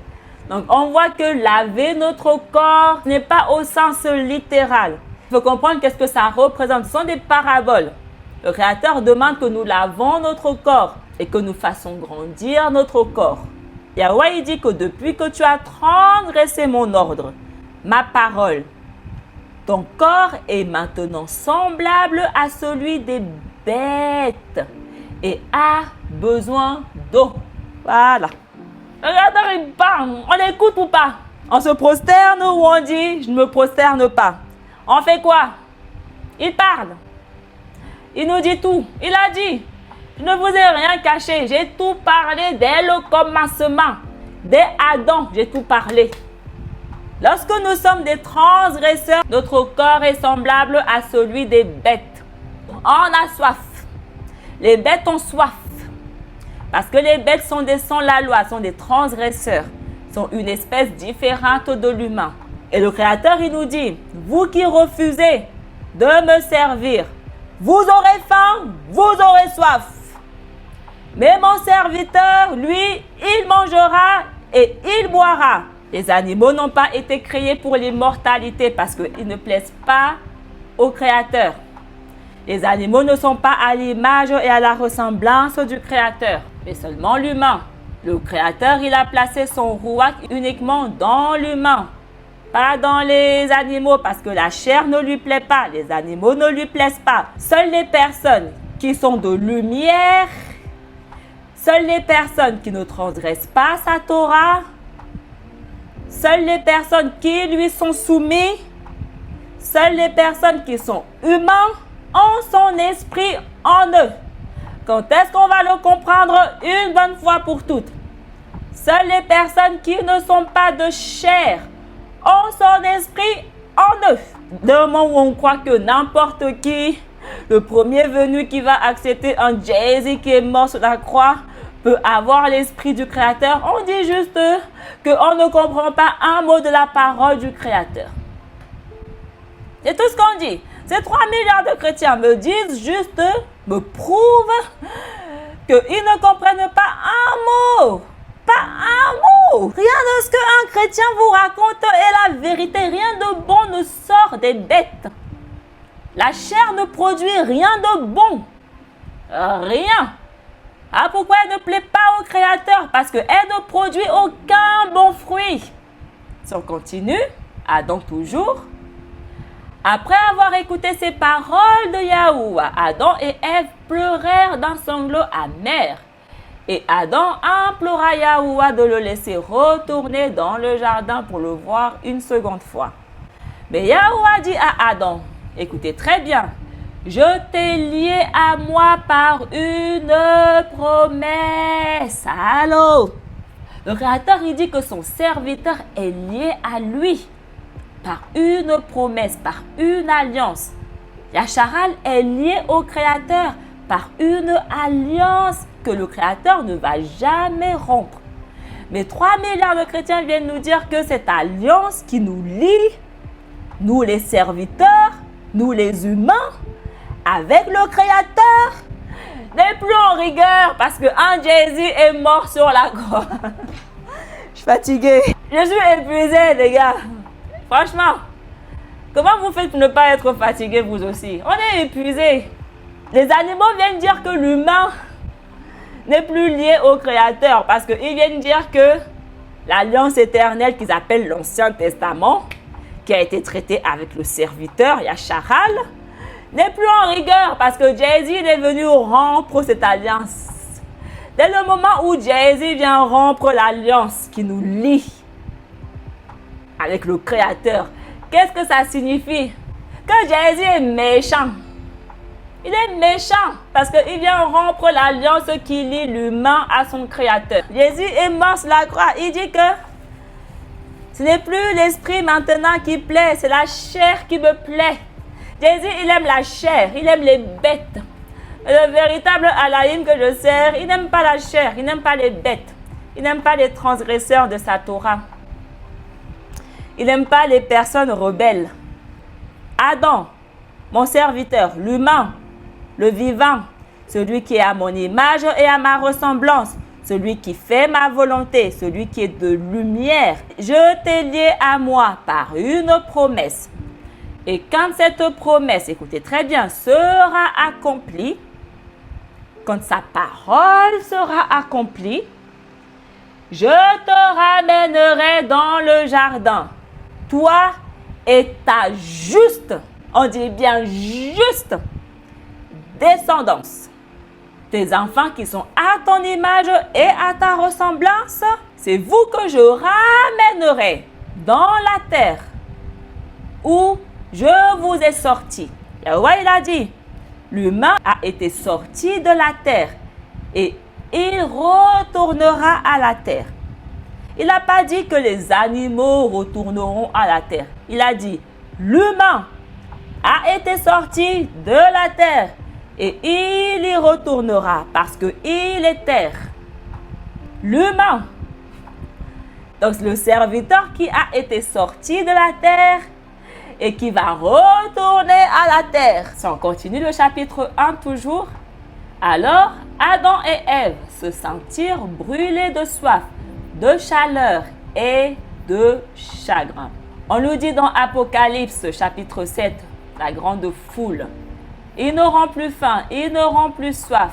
Donc, on voit que laver notre corps n'est pas au sens littéral. Il faut comprendre qu'est-ce que ça représente. Ce sont des paraboles. Le Créateur demande que nous lavons notre corps et que nous fassons grandir notre corps. Yahuwah il dit que depuis que tu as transgressé mon ordre, ma parole, ton corps est maintenant semblable à celui des bêtes et a besoin d'eau. Voilà. Le Créateur il parle, on écoute ou pas? On se prosterne ou on dit je ne me prosterne pas? On fait quoi? Il parle. Il nous dit tout. Il a dit, je ne vous ai rien caché. J'ai tout parlé dès le commencement. Dès Adam, j'ai tout parlé. Lorsque nous sommes des transgresseurs, notre corps est semblable à celui des bêtes. On a soif. Les bêtes ont soif. Parce que les bêtes sont des sans la loi, sont des transgresseurs, sont une espèce différente de l'humain. Et le Créateur, il nous dit, vous qui refusez de me servir, vous aurez faim, vous aurez soif. Mais mon serviteur, lui, il mangera et il boira. Les animaux n'ont pas été créés pour l'immortalité parce qu'ils ne plaisent pas au Créateur. Les animaux ne sont pas à l'image et à la ressemblance du Créateur, mais seulement l'humain. Le Créateur, il a placé son roi uniquement dans l'humain, pas dans les animaux, parce que la chair ne lui plaît pas, les animaux ne lui plaisent pas. Seules les personnes qui sont de lumière, seules les personnes qui ne transgressent pas sa Torah, seules les personnes qui lui sont soumises, seules les personnes qui sont humaines, ont son esprit en eux. Quand est-ce qu'on va le comprendre une bonne fois pour toutes? Seules les personnes qui ne sont pas de chair ont son esprit en eux. D'un moment où on croit que n'importe qui, le premier venu qui va accepter un Jésus qui est mort sur la croix, peut avoir l'esprit du Créateur, on dit juste qu'on ne comprend pas un mot de la parole du Créateur. C'est tout ce qu'on dit. Ces 3 milliards de chrétiens me disent juste, me prouvent qu'ils ne comprennent pas un mot. Pas un mot. Rien de ce qu'un chrétien vous raconte est la vérité. Rien de bon ne sort des bêtes. La chair ne produit rien de bon. Rien. Ah, pourquoi elle ne plaît pas au Créateur? Parce qu'elle ne produit aucun bon fruit. Si on continue, Adam toujours. Après avoir écouté ces paroles de Yahuwah, Adam et Ève pleurèrent d'un sanglot amer. Et Adam implora Yahuwah de le laisser retourner dans le jardin pour le voir une seconde fois. Mais Yahuwah dit à Adam, écoutez très bien, je t'ai lié à moi par une promesse. Allô? Le Créateur, il dit que son serviteur est lié à lui par une promesse, par une alliance. Yacharal est lié au Créateur par une alliance que le Créateur ne va jamais rompre. Mais 3 milliards de chrétiens viennent nous dire que cette alliance qui nous lie, nous les serviteurs, nous les humains, avec le Créateur, n'est plus en rigueur parce qu'un Jésus est mort sur la croix. Je suis fatiguée. Je suis épuisée, les gars. Franchement, comment vous faites pour ne pas être fatigué vous aussi? On est épuisé. Les animaux viennent dire que l'humain n'est plus lié au Créateur parce qu'ils viennent dire que l'alliance éternelle qu'ils appellent l'Ancien Testament, qui a été traitée avec le serviteur Yacharal, n'est plus en rigueur parce que Jésus est venu rompre cette alliance. Dès le moment où Jésus vient rompre l'alliance qui nous lie avec le Créateur, qu'est-ce que ça signifie? Que Jésus est méchant. Il est méchant parce qu'il vient rompre l'alliance qui lie l'humain à son Créateur. Jésus est mort sur la croix. Il dit que ce n'est plus l'esprit maintenant qui plaît, c'est la chair qui me plaît. Jésus, il aime la chair, il aime les bêtes. Le véritable Alaïm que je sers, il n'aime pas la chair, il n'aime pas les bêtes. Il n'aime pas les transgresseurs de sa Torah. Il n'aime pas les personnes rebelles. Adam, mon serviteur, l'humain, le vivant, celui qui est à mon image et à ma ressemblance, celui qui fait ma volonté, celui qui est de lumière. Je t'ai lié à moi par une promesse. Et quand cette promesse, écoutez très bien, sera accomplie, quand sa parole sera accomplie, je te ramènerai dans le jardin, toi et ta juste, on dit bien juste, descendance. Tes enfants qui sont à ton image et à ta ressemblance, c'est vous que je ramènerai dans la terre où je vous ai sortis. Yahweh, il a dit, l'humain a été sorti de la terre et il retournera à la terre. Il n'a pas dit que les animaux retourneront à la terre. Il a dit, l'humain a été sorti de la terre et il y retournera parce qu'il est terre. L'humain. Donc le serviteur qui a été sorti de la terre et qui va retourner à la terre. Si on continue le chapitre 1 toujours. Alors Adam et Ève se sentirent brûlés de soif, de chaleur et de chagrin. On nous dit dans Apocalypse chapitre 7, la grande foule. Ils n'auront plus faim, ils n'auront plus soif,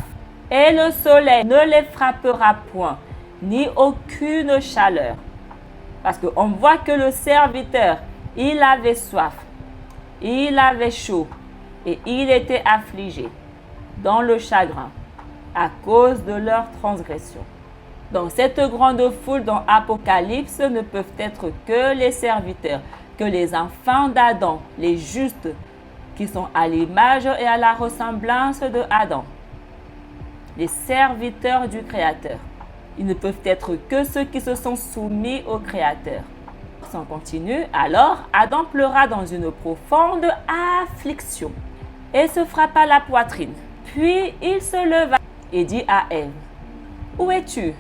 et le soleil ne les frappera point, ni aucune chaleur. Parce qu'on voit que le serviteur, il avait soif, il avait chaud, et il était affligé dans le chagrin à cause de leur transgression. Dans cette grande foule dans Apocalypse ne peuvent être que les serviteurs, que les enfants d'Adam, les justes, qui sont à l'image et à la ressemblance de Adam, les serviteurs du Créateur. Ils ne peuvent être que ceux qui se sont soumis au Créateur. Si on continue, alors Adam pleura dans une profonde affliction et se frappa la poitrine. Puis il se leva et dit à Ève, « Où es-tu »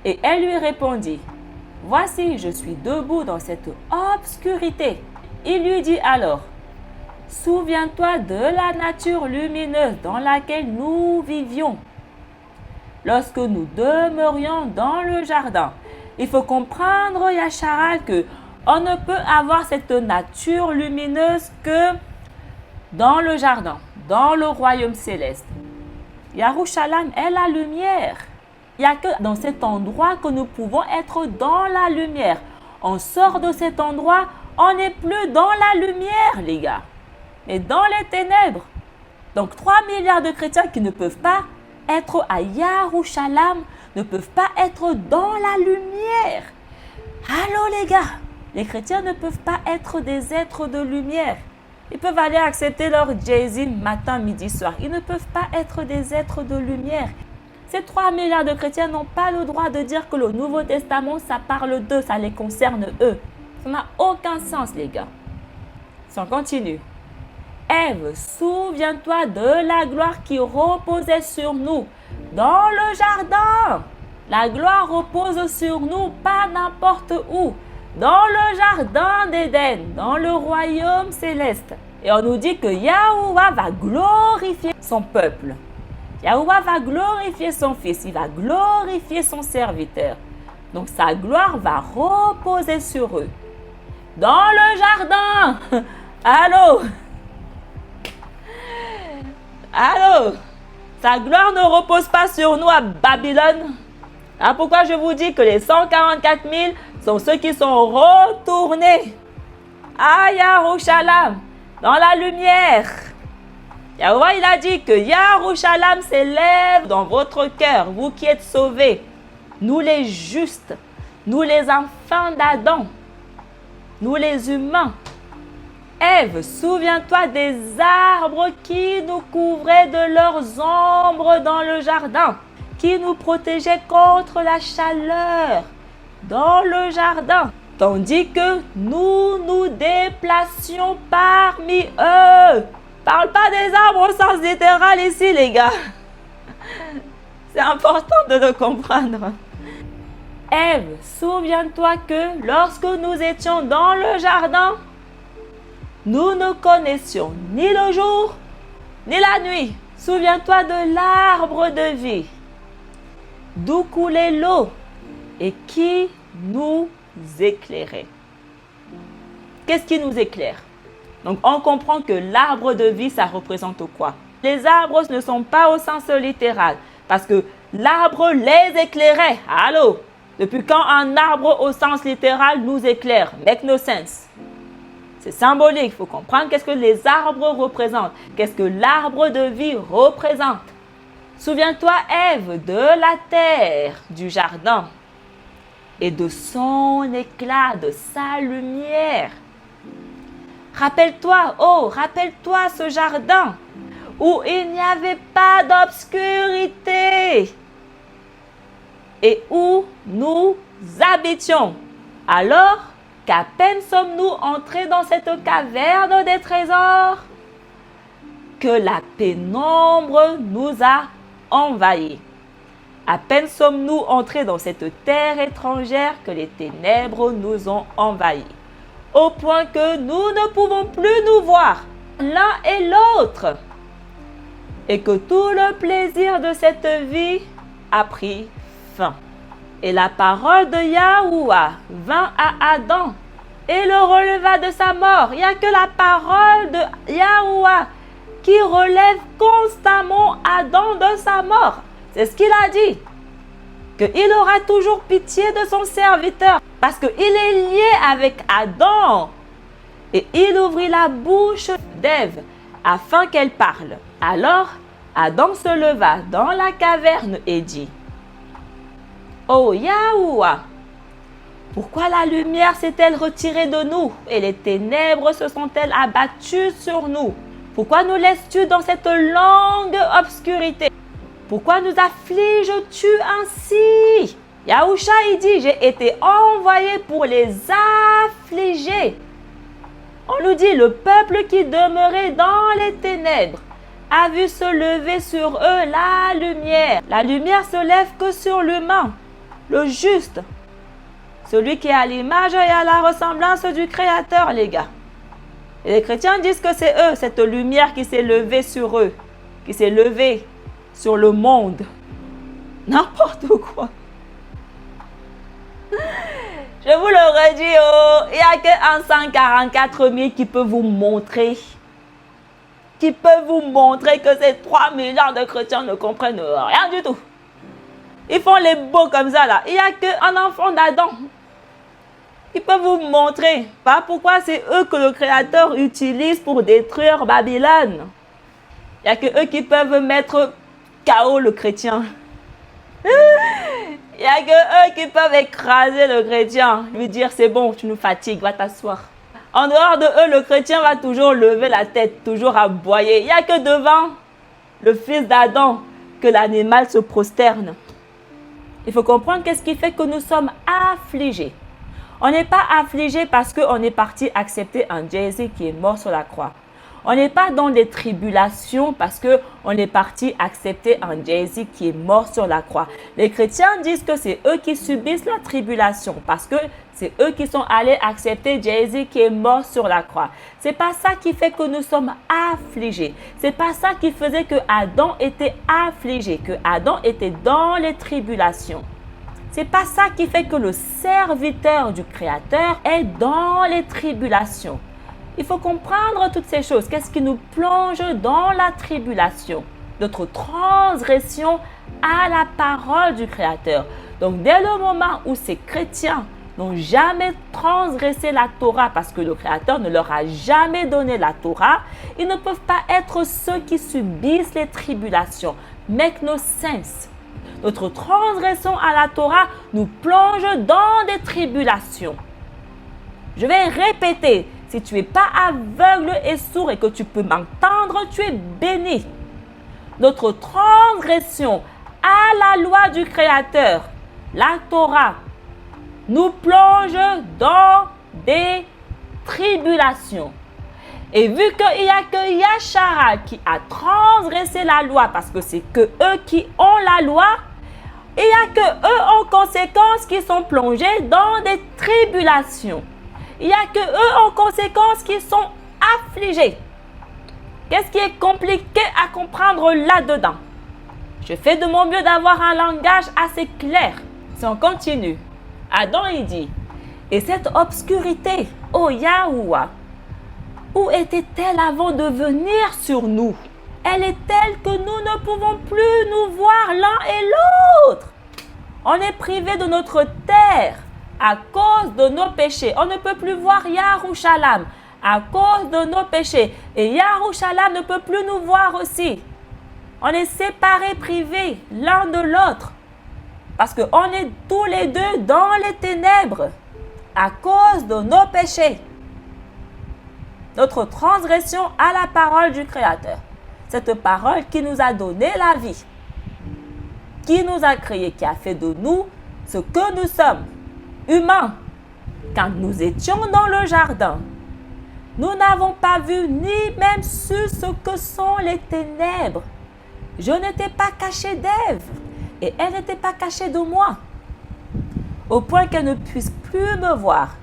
Et elle lui répondit, « Voici, je suis debout dans cette obscurité. » Il lui dit alors, « Souviens-toi de la nature lumineuse dans laquelle nous vivions lorsque nous demeurions dans le jardin. » Il faut comprendre, Yacharal, que on ne peut avoir cette nature lumineuse que dans le jardin, dans le royaume céleste. Yarushalayim est la lumière. Il n'y a que dans cet endroit que nous pouvons être dans la lumière. On sort de cet endroit, on n'est plus dans la lumière, les gars, mais dans les ténèbres. Donc 3 milliards de chrétiens qui ne peuvent pas être à Yarushalayim, ne peuvent pas être dans la lumière. Allô les gars, les chrétiens ne peuvent pas être des êtres de lumière. Ils peuvent aller accepter leur Jay-Z matin, midi, soir. Ils ne peuvent pas être des êtres de lumière. Ces 3 milliards de chrétiens n'ont pas le droit de dire que le Nouveau Testament, ça parle d'eux, ça les concerne eux. Ça n'a aucun sens, les gars. Si on continue. Ève, souviens-toi de la gloire qui reposait sur nous dans le jardin. La gloire repose sur nous, pas n'importe où. Dans le jardin d'Éden, dans le royaume céleste. Et on nous dit que Yahuwah va glorifier son peuple. Yahuwah va glorifier son fils, il va glorifier son serviteur. Donc sa gloire va reposer sur eux. Dans le jardin. Allô? Allô? Sa gloire ne repose pas sur nous à Babylone. Ah, pourquoi je vous dis que les 144 000 sont ceux qui sont retournés à Yarushalayim, dans la lumière. Yahuwah, il a dit que Yarushalayim s'élève dans votre cœur, vous qui êtes sauvés. Nous les justes, nous les enfants d'Adam, nous les humains. Ève, souviens-toi des arbres qui nous couvraient de leurs ombres dans le jardin, qui nous protégeaient contre la chaleur dans le jardin, tandis que nous nous déplacions parmi eux. Parle pas des arbres au sens littéral ici, les gars. C'est important de le comprendre. Ève, souviens-toi que lorsque nous étions dans le jardin, nous ne connaissions ni le jour, ni la nuit. Souviens-toi de l'arbre de vie, d'où coulait l'eau et qui nous éclairait. Qu'est-ce qui nous éclaire? Donc, on comprend que l'arbre de vie, ça représente quoi? Les arbres ne sont pas au sens littéral, parce que l'arbre les éclairait. Allô? Depuis quand un arbre au sens littéral nous éclaire? Make no sense. C'est symbolique, il faut comprendre qu'est-ce que les arbres représentent, qu'est-ce que l'arbre de vie représente. Souviens-toi, Ève, de la terre, du jardin, et de son éclat, de sa lumière. Rappelle-toi, oh, rappelle-toi ce jardin où il n'y avait pas d'obscurité et où nous habitions. Alors qu'à peine sommes-nous entrés dans cette caverne des trésors, que la pénombre nous a envahis. À peine sommes-nous entrés dans cette terre étrangère que les ténèbres nous ont envahis, au point que nous ne pouvons plus nous voir l'un et l'autre, et que tout le plaisir de cette vie a pris fin. Et la parole de Yahuwah vint à Adam et le releva de sa mort. Il n'y a que la parole de Yahuwah qui relève constamment Adam de sa mort. C'est ce qu'il a dit. Qu'il aura toujours pitié de son serviteur. Parce qu'il est lié avec Adam. Et il ouvrit la bouche d'Ève afin qu'elle parle. Alors, Adam se leva dans la caverne et dit: Oh Yahuwah, pourquoi la lumière s'est-elle retirée de nous et les ténèbres se sont-elles abattues sur nous? Pourquoi nous laisses-tu dans cette longue obscurité? Pourquoi nous affliges-tu ainsi? Yahusha, il dit, j'ai été envoyé pour les affliger. On nous dit, le peuple qui demeurait dans les ténèbres a vu se lever sur eux la lumière. La lumière se lève que sur l'humain, le juste, celui qui est à l'image et à la ressemblance du Créateur, les gars. Et les chrétiens disent que c'est eux, cette lumière qui s'est levée sur eux, qui s'est levée sur le monde. N'importe quoi. Je vous le redis, oh, il n'y a que 144 000 qui peut vous montrer, que ces 3 milliards de chrétiens ne comprennent rien du tout. Ils font les beaux comme ça là. Il n'y a qu'un enfant d'Adam. Ils peuvent vous montrer. Pas pourquoi c'est eux que le Créateur utilise pour détruire Babylone. Il n'y a que eux qui peuvent mettre KO le chrétien. Il n'y a que eux qui peuvent écraser le chrétien. Lui dire c'est bon, tu nous fatigues, va t'asseoir. En dehors de eux, le chrétien va toujours lever la tête, toujours aboyer. Il n'y a que devant le fils d'Adam que l'animal se prosterne. Il faut comprendre qu'est-ce qui fait que nous sommes affligés. On n'est pas affligé parce qu'on est parti accepter un Jésus qui est mort sur la croix. On n'est pas dans les tribulations parce qu'on est parti accepter un Jésus qui est mort sur la croix. Les chrétiens disent que c'est eux qui subissent la tribulation parce que c'est eux qui sont allés accepter Jésus qui est mort sur la croix. C'est pas ça qui fait que nous sommes affligés. C'est pas ça qui faisait que Adam était affligé, que Adam était dans les tribulations. C'est pas ça qui fait que le serviteur du Créateur est dans les tribulations. Il faut comprendre toutes ces choses. Qu'est-ce qui nous plonge dans la tribulation? Notre transgression à la parole du Créateur. Donc, dès le moment où ces chrétiens n'ont jamais transgressé la Torah parce que le Créateur ne leur a jamais donné la Torah, ils ne peuvent pas être ceux qui subissent les tribulations. Make no sense. Notre transgression à la Torah nous plonge dans des tribulations. Je vais répéter. Si tu n'es pas aveugle et sourd et que tu peux m'entendre, tu es béni. Notre transgression à la loi du Créateur, la Torah, nous plonge dans des tribulations. Et vu qu'il n'y a que Yashara qui a transgressé la loi, parce que c'est que eux qui ont la loi, il n'y a que eux en conséquence qui sont plongés dans des tribulations. Il n'y a que eux en conséquence qui sont affligés. Qu'est-ce qui est compliqué à comprendre là-dedans? Je fais de mon mieux d'avoir un langage assez clair. Si on continue, Adam il dit, et cette obscurité, ô Yahuwah, où était-elle avant de venir sur nous? Elle est telle que nous ne pouvons plus nous voir l'un et l'autre. On est privé de notre terre à cause de nos péchés. On ne peut plus voir Yarushalam à cause de nos péchés. Et Yarushalam ne peut plus nous voir aussi. On est séparés, privés l'un de l'autre. Parce qu'on est tous les deux dans les ténèbres à cause de nos péchés. notre transgression à la parole du Créateur. Cette parole qui nous a donné la vie, qui nous a créés, qui a fait de nous ce que nous sommes, humains. Quand nous étions dans le jardin, nous n'avons pas vu ni même su ce que sont les ténèbres. Je n'étais pas caché d'Ève et elle n'était pas cachée de moi, au point qu'elle ne puisse plus me voir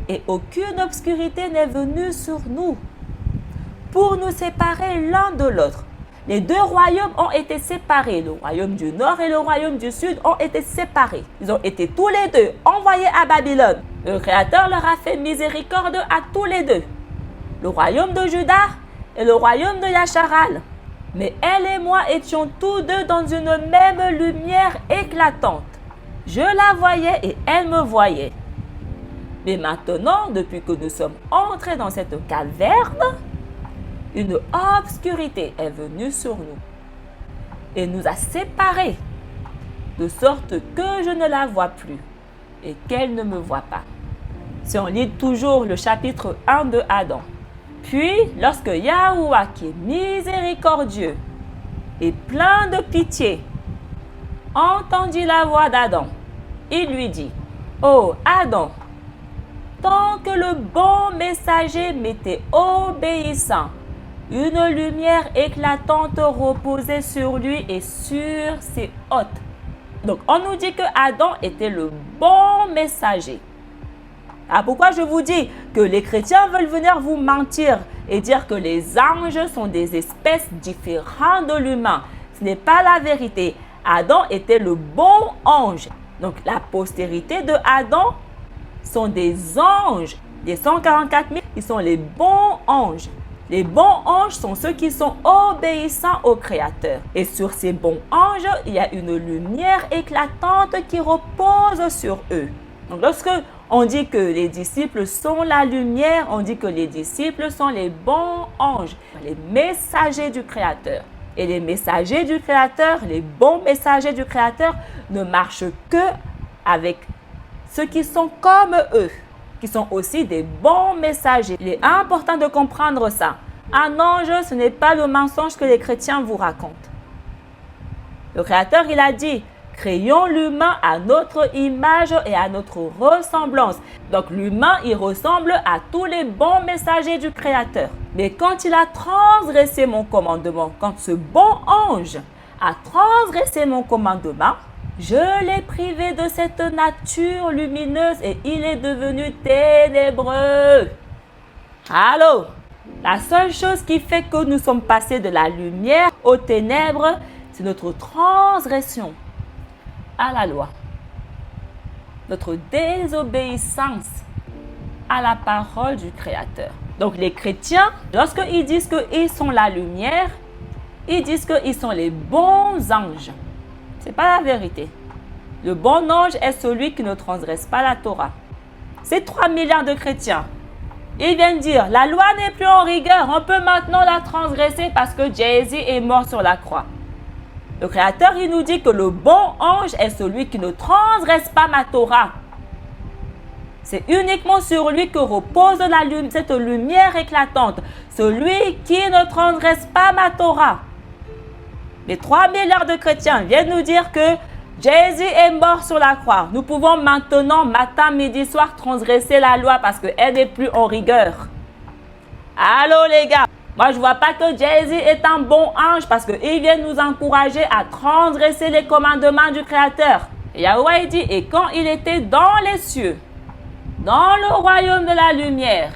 et aucune obscurité n'est venue sur nous pour nous séparer l'un de l'autre. Les deux royaumes ont été séparés. Le royaume du nord et le royaume du sud ont été séparés. Ils ont été tous les deux envoyés à Babylone. Le Créateur leur a fait miséricorde à tous les deux. Le royaume de Juda et le royaume de Yacharal. Mais elle et moi étions tous deux dans une même lumière éclatante. Je la voyais et elle me voyait. Mais maintenant, depuis que nous sommes entrés dans cette caverne, une obscurité est venue sur nous et nous a séparés, de sorte que je ne la vois plus et qu'elle ne me voit pas. Si on lit toujours le chapitre 1 de Adam. Puis, lorsque Yahuwah, qui est miséricordieux et plein de pitié, entendit la voix d'Adam, il lui dit, « Oh Adam, tant que le bon messager m'était obéissant, une lumière éclatante reposait sur lui et sur ses hôtes. » Donc, on nous dit que Adam était le bon messager. Ah, pourquoi je vous dis que les chrétiens veulent venir vous mentir et dire que les anges sont des espèces différentes de l'humain. Ce n'est pas la vérité. Adam était le bon ange. Donc, la postérité de Adam sont des anges. Les 144 000, ils sont les bons anges. Les bons anges sont ceux qui sont obéissants au Créateur. Et sur ces bons anges, il y a une lumière éclatante qui repose sur eux. Donc, lorsque on dit que les disciples sont la lumière, on dit que les disciples sont les bons anges, les messagers du Créateur. Et les messagers du Créateur, les bons messagers du Créateur, ne marchent que avec ceux qui sont comme eux, qui sont aussi des bons messagers. Il est important de comprendre ça. Un ange, ce n'est pas le mensonge que les chrétiens vous racontent. Le Créateur, il a dit, créons l'humain à notre image et à notre ressemblance. Donc l'humain, il ressemble à tous les bons messagers du Créateur. Mais quand il a transgressé mon commandement, quand ce bon ange a transgressé mon commandement, je l'ai privé de cette nature lumineuse et il est devenu ténébreux. Allô? La seule chose qui fait que nous sommes passés de la lumière aux ténèbres, c'est notre transgression à la loi, notre désobéissance à la parole du Créateur. Donc les chrétiens, lorsqu'ils disent qu'ils sont la lumière, ils disent qu'ils sont les bons anges. Ce n'est pas la vérité. Le bon ange est celui qui ne transgresse pas la Torah. Ces 3 milliards de chrétiens, ils viennent dire, la loi n'est plus en rigueur, on peut maintenant la transgresser parce que Jésus est mort sur la croix. Le Créateur, il nous dit que le bon ange est celui qui ne transgresse pas ma Torah. C'est uniquement sur lui que repose cette lumière éclatante. Celui qui ne transgresse pas ma Torah. Les 3 milliards de chrétiens viennent nous dire que Jésus est mort sur la croix. Nous pouvons maintenant, matin, midi, soir, transgresser la loi parce qu'elle n'est plus en rigueur. Allô les gars? Moi, je ne vois pas que Jésus est un bon ange parce qu'il vient nous encourager à transgresser les commandements du Créateur. Et Yahuwah il dit, et quand il était dans les cieux, dans le royaume de la lumière,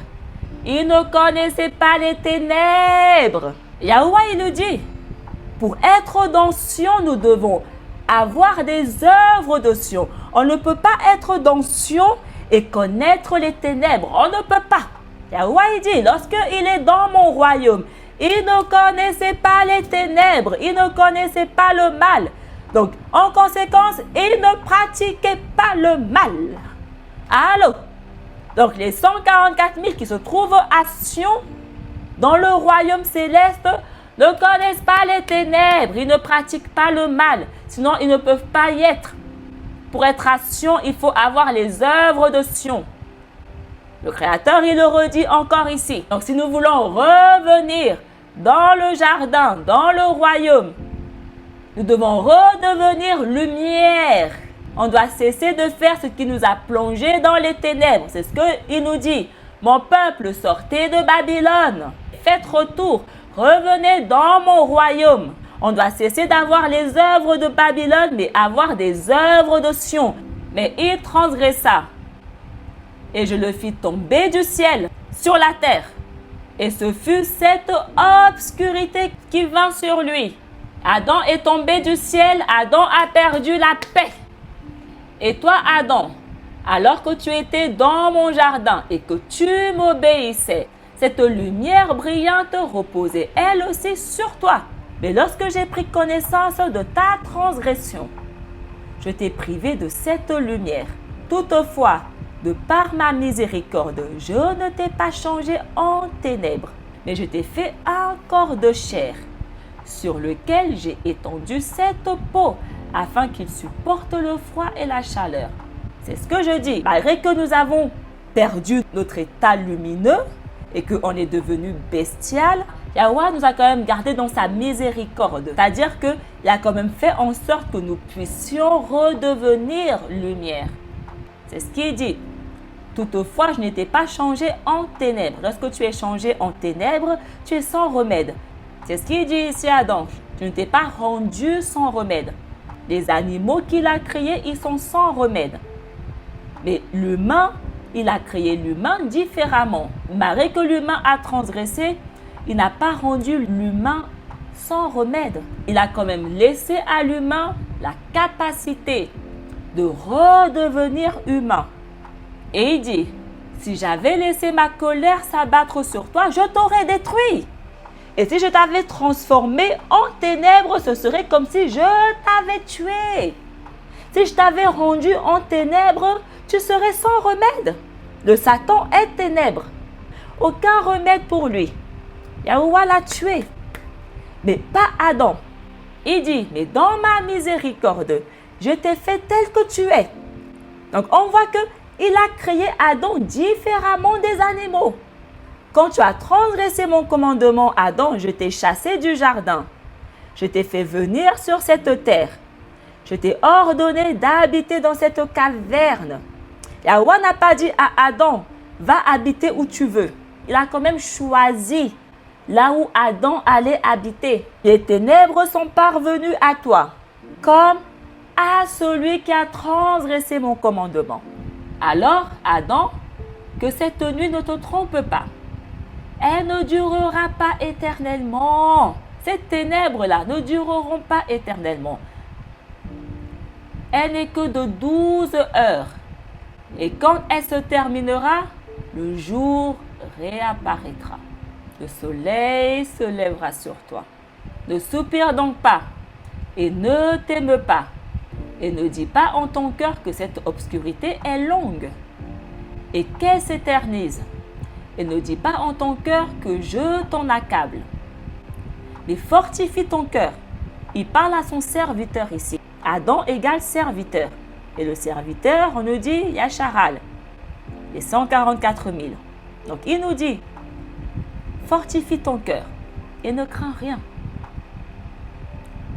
il ne connaissait pas les ténèbres. Yahuwah il nous dit, pour être dans Sion, nous devons avoir des œuvres de Sion. On ne peut pas être dans Sion et connaître les ténèbres. On ne peut pas. Yahuwah il dit, lorsqu'il est dans mon royaume, il ne connaissait pas les ténèbres, il ne connaissait pas le mal. Donc, en conséquence, il ne pratiquait pas le mal. Allô? Donc, les 144 000 qui se trouvent à Sion, dans le royaume céleste, ne connaissent pas les ténèbres, ils ne pratiquent pas le mal. Sinon, ils ne peuvent pas y être. Pour être à Sion, il faut avoir les œuvres de Sion. Le Créateur, il le redit encore ici. Donc, si nous voulons revenir dans le jardin, dans le royaume, nous devons redevenir lumière. On doit cesser de faire ce qui nous a plongés dans les ténèbres. C'est ce qu'il nous dit. Mon peuple, sortez de Babylone. Faites retour. Revenez dans mon royaume. On doit cesser d'avoir les œuvres de Babylone, mais avoir des œuvres de Sion. Mais il transgressa. Et je le fis tomber du ciel sur la terre. Et ce fut cette obscurité qui vint sur lui. Adam est tombé du ciel, Adam a perdu la paix. Et toi, Adam, alors que tu étais dans mon jardin et que tu m'obéissais, cette lumière brillante reposait elle aussi sur toi. Mais lorsque j'ai pris connaissance de ta transgression, je t'ai privé de cette lumière. Toutefois, de par ma miséricorde, je ne t'ai pas changé en ténèbres, mais je t'ai fait un corps de chair, sur lequel j'ai étendu cette peau, afin qu'il supporte le froid et la chaleur. C'est ce que je dis. Malgré que nous avons perdu notre état lumineux et qu'on est devenu bestial, Yahweh nous a quand même gardé dans sa miséricorde. C'est-à-dire qu'il a quand même fait en sorte que nous puissions redevenir lumière. C'est ce qu'il dit. Toutefois, je n'étais pas changé en ténèbres. Lorsque tu es changé en ténèbres, tu es sans remède. C'est ce qu'il dit ici à Adam. Je ne t'ai pas rendu sans remède. Les animaux qu'il a créés, ils sont sans remède. Mais l'humain, il a créé l'humain différemment. Malgré que l'humain a transgressé, il n'a pas rendu l'humain sans remède. Il a quand même laissé à l'humain la capacité de redevenir humain. Et il dit, si j'avais laissé ma colère s'abattre sur toi, je t'aurais détruit. Et si je t'avais transformé en ténèbres, ce serait comme si je t'avais tué. Si je t'avais rendu en ténèbres, tu serais sans remède. Le Satan est ténèbres. Aucun remède pour lui. Yahweh l'a tué. Mais pas Adam. Il dit, mais dans ma miséricorde, je t'ai fait tel que tu es. Donc on voit qu'il a créé Adam différemment des animaux. Quand tu as transgressé mon commandement, Adam, je t'ai chassé du jardin. Je t'ai fait venir sur cette terre. Je t'ai ordonné d'habiter dans cette caverne. Yahweh n'a pas dit à Adam, va habiter où tu veux. Il a quand même choisi là où Adam allait habiter. Les ténèbres sont parvenues à toi, comme à celui qui a transgressé mon commandement. Alors, Adam, que cette nuit ne te trompe pas. Elle ne durera pas éternellement. Ces ténèbres-là ne dureront pas éternellement. Elle n'est que de 12 heures. Et quand elle se terminera, le jour réapparaîtra. Le soleil se lèvera sur toi. Ne soupire donc pas et ne t'aime pas. Et ne dis pas en ton cœur que cette obscurité est longue et qu'elle s'éternise. Et ne dis pas en ton cœur que je t'en accable. Mais fortifie ton cœur. Il parle à son serviteur ici. Adam égale serviteur. Et le serviteur, on nous dit Yacharal. Les 144 000. Donc il nous dit, fortifie ton cœur et ne crains rien.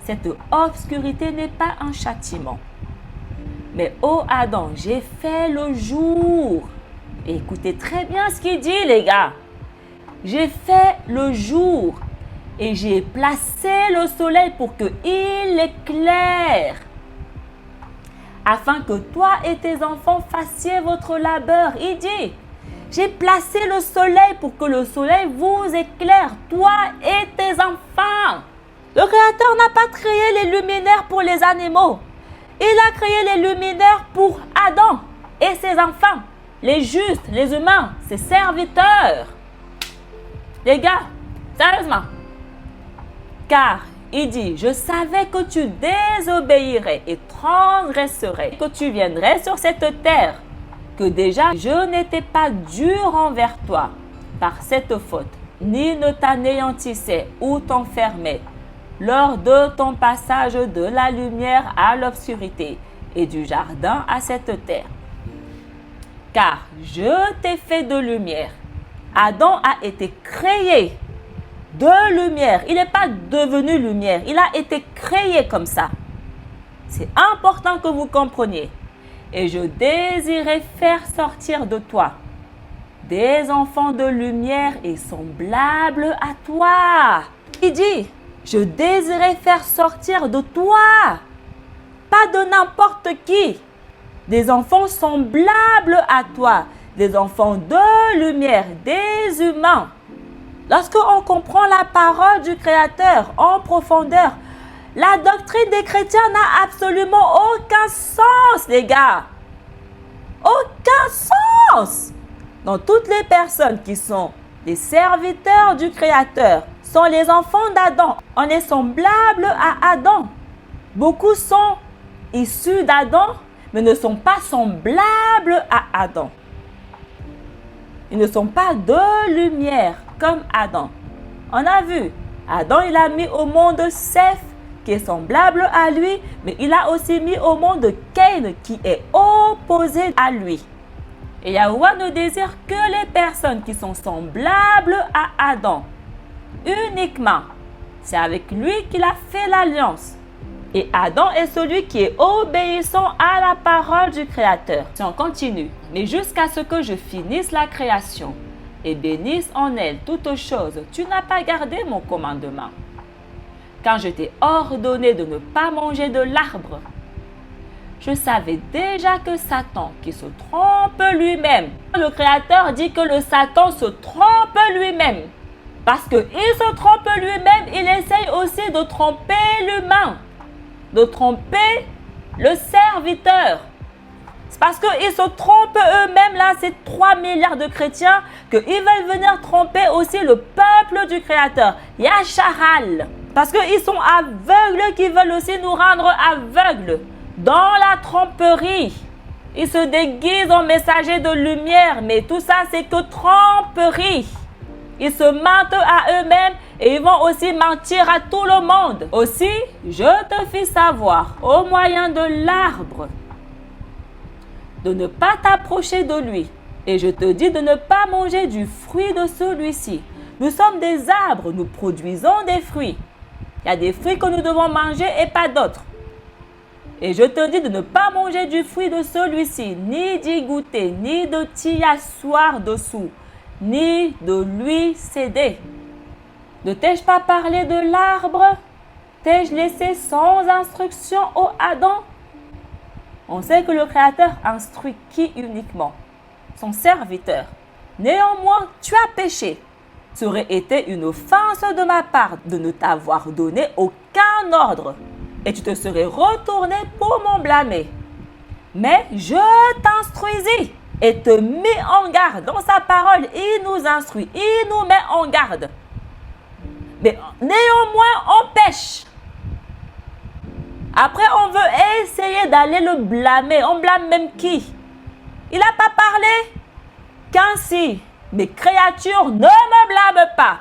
Cette obscurité n'est pas un châtiment. Mais ô Adam, j'ai fait le jour. Et écoutez très bien ce qu'il dit, les gars. J'ai fait le jour et j'ai placé le soleil pour qu'il éclaire, afin que toi et tes enfants fassiez votre labeur. Il dit, j'ai placé le soleil pour que le soleil vous éclaire, toi et tes enfants. Le Créateur n'a pas créé les luminaires pour les animaux. Il a créé les luminaires pour Adam et ses enfants. Les justes, les humains, ses serviteurs. Les gars, sérieusement. Car il dit, je savais que tu désobéirais et transgresserais, que tu viendrais sur cette terre, que déjà je n'étais pas dur envers toi par cette faute, ni ne t'anéantissais ou t'enfermais lors de ton passage de la lumière à l'obscurité et du jardin à cette terre. car je t'ai fait de lumière. Adam a été créé de lumière. Il n'est pas devenu lumière. Il a été créé comme ça. C'est important que vous compreniez. Et je désirais faire sortir de toi des enfants de lumière et semblables à toi. Il dit, je désirais faire sortir de toi, pas de n'importe qui, des enfants semblables à toi, des enfants de lumière, des humains. Lorsque on comprend la parole du Créateur en profondeur, la doctrine des chrétiens n'a absolument aucun sens, les gars. Aucun sens. Donc, toutes les personnes qui sont les serviteurs du Créateur sont les enfants d'Adam. On est semblable à Adam. Beaucoup sont issus d'Adam, mais ne sont pas semblables à Adam. Ils ne sont pas de lumière comme Adam. On a vu, Adam, il a mis au monde Seth, qui est semblable à lui, mais il a aussi mis au monde Cain, qui est opposé à lui. Et Yahuwah ne désire que les personnes qui sont semblables à Adam. Uniquement. C'est avec lui qu'il a fait l'alliance. Et Adam est celui qui est obéissant à la parole du Créateur. Si on continue, mais jusqu'à ce que je finisse la création et bénisse en elle toutes choses, tu n'as pas gardé mon commandement. Quand je t'ai ordonné de ne pas manger de l'arbre, je savais déjà que Satan, qui se trompe lui-même, le Créateur dit que le Satan se trompe lui-même. Parce qu'il se trompe lui-même, il essaye aussi de tromper l'humain, de tromper le serviteur. C'est parce qu'ils se trompent eux-mêmes, là, ces 3 milliards de chrétiens, qu'ils veulent venir tromper aussi le peuple du Créateur. Yashahal. Parce qu'ils sont aveugles, qu'ils veulent aussi nous rendre aveugles. Dans la tromperie, ils se déguisent en messagers de lumière, mais tout ça, c'est que tromperie. Ils se mentent à eux-mêmes et ils vont aussi mentir à tout le monde. Aussi, je te fis savoir, au moyen de l'arbre, de ne pas t'approcher de lui. Et je te dis de ne pas manger du fruit de celui-ci. Nous sommes des arbres, nous produisons des fruits. Il y a des fruits que nous devons manger et pas d'autres. Et je te dis de ne pas manger du fruit de celui-ci, ni d'y goûter, ni de t'y asseoir dessous, ni de lui céder. Ne t'ai-je pas parlé de l'arbre? T'ai-je laissé sans instruction au Adam? On sait que le Créateur instruit qui uniquement? Son serviteur. Néanmoins, tu as péché. Ça aurait été une offense de ma part de ne t'avoir donné aucun ordre. Et tu te serais retourné pour m'en blâmer. Mais je t'instruisis et te mis en garde. Dans sa parole, il nous instruit, il nous met en garde. Mais néanmoins, on pêche. Après, on veut essayer d'aller le blâmer. On blâme même qui? Il n'a pas parlé qu'ainsi, mes créatures ne me blâment pas.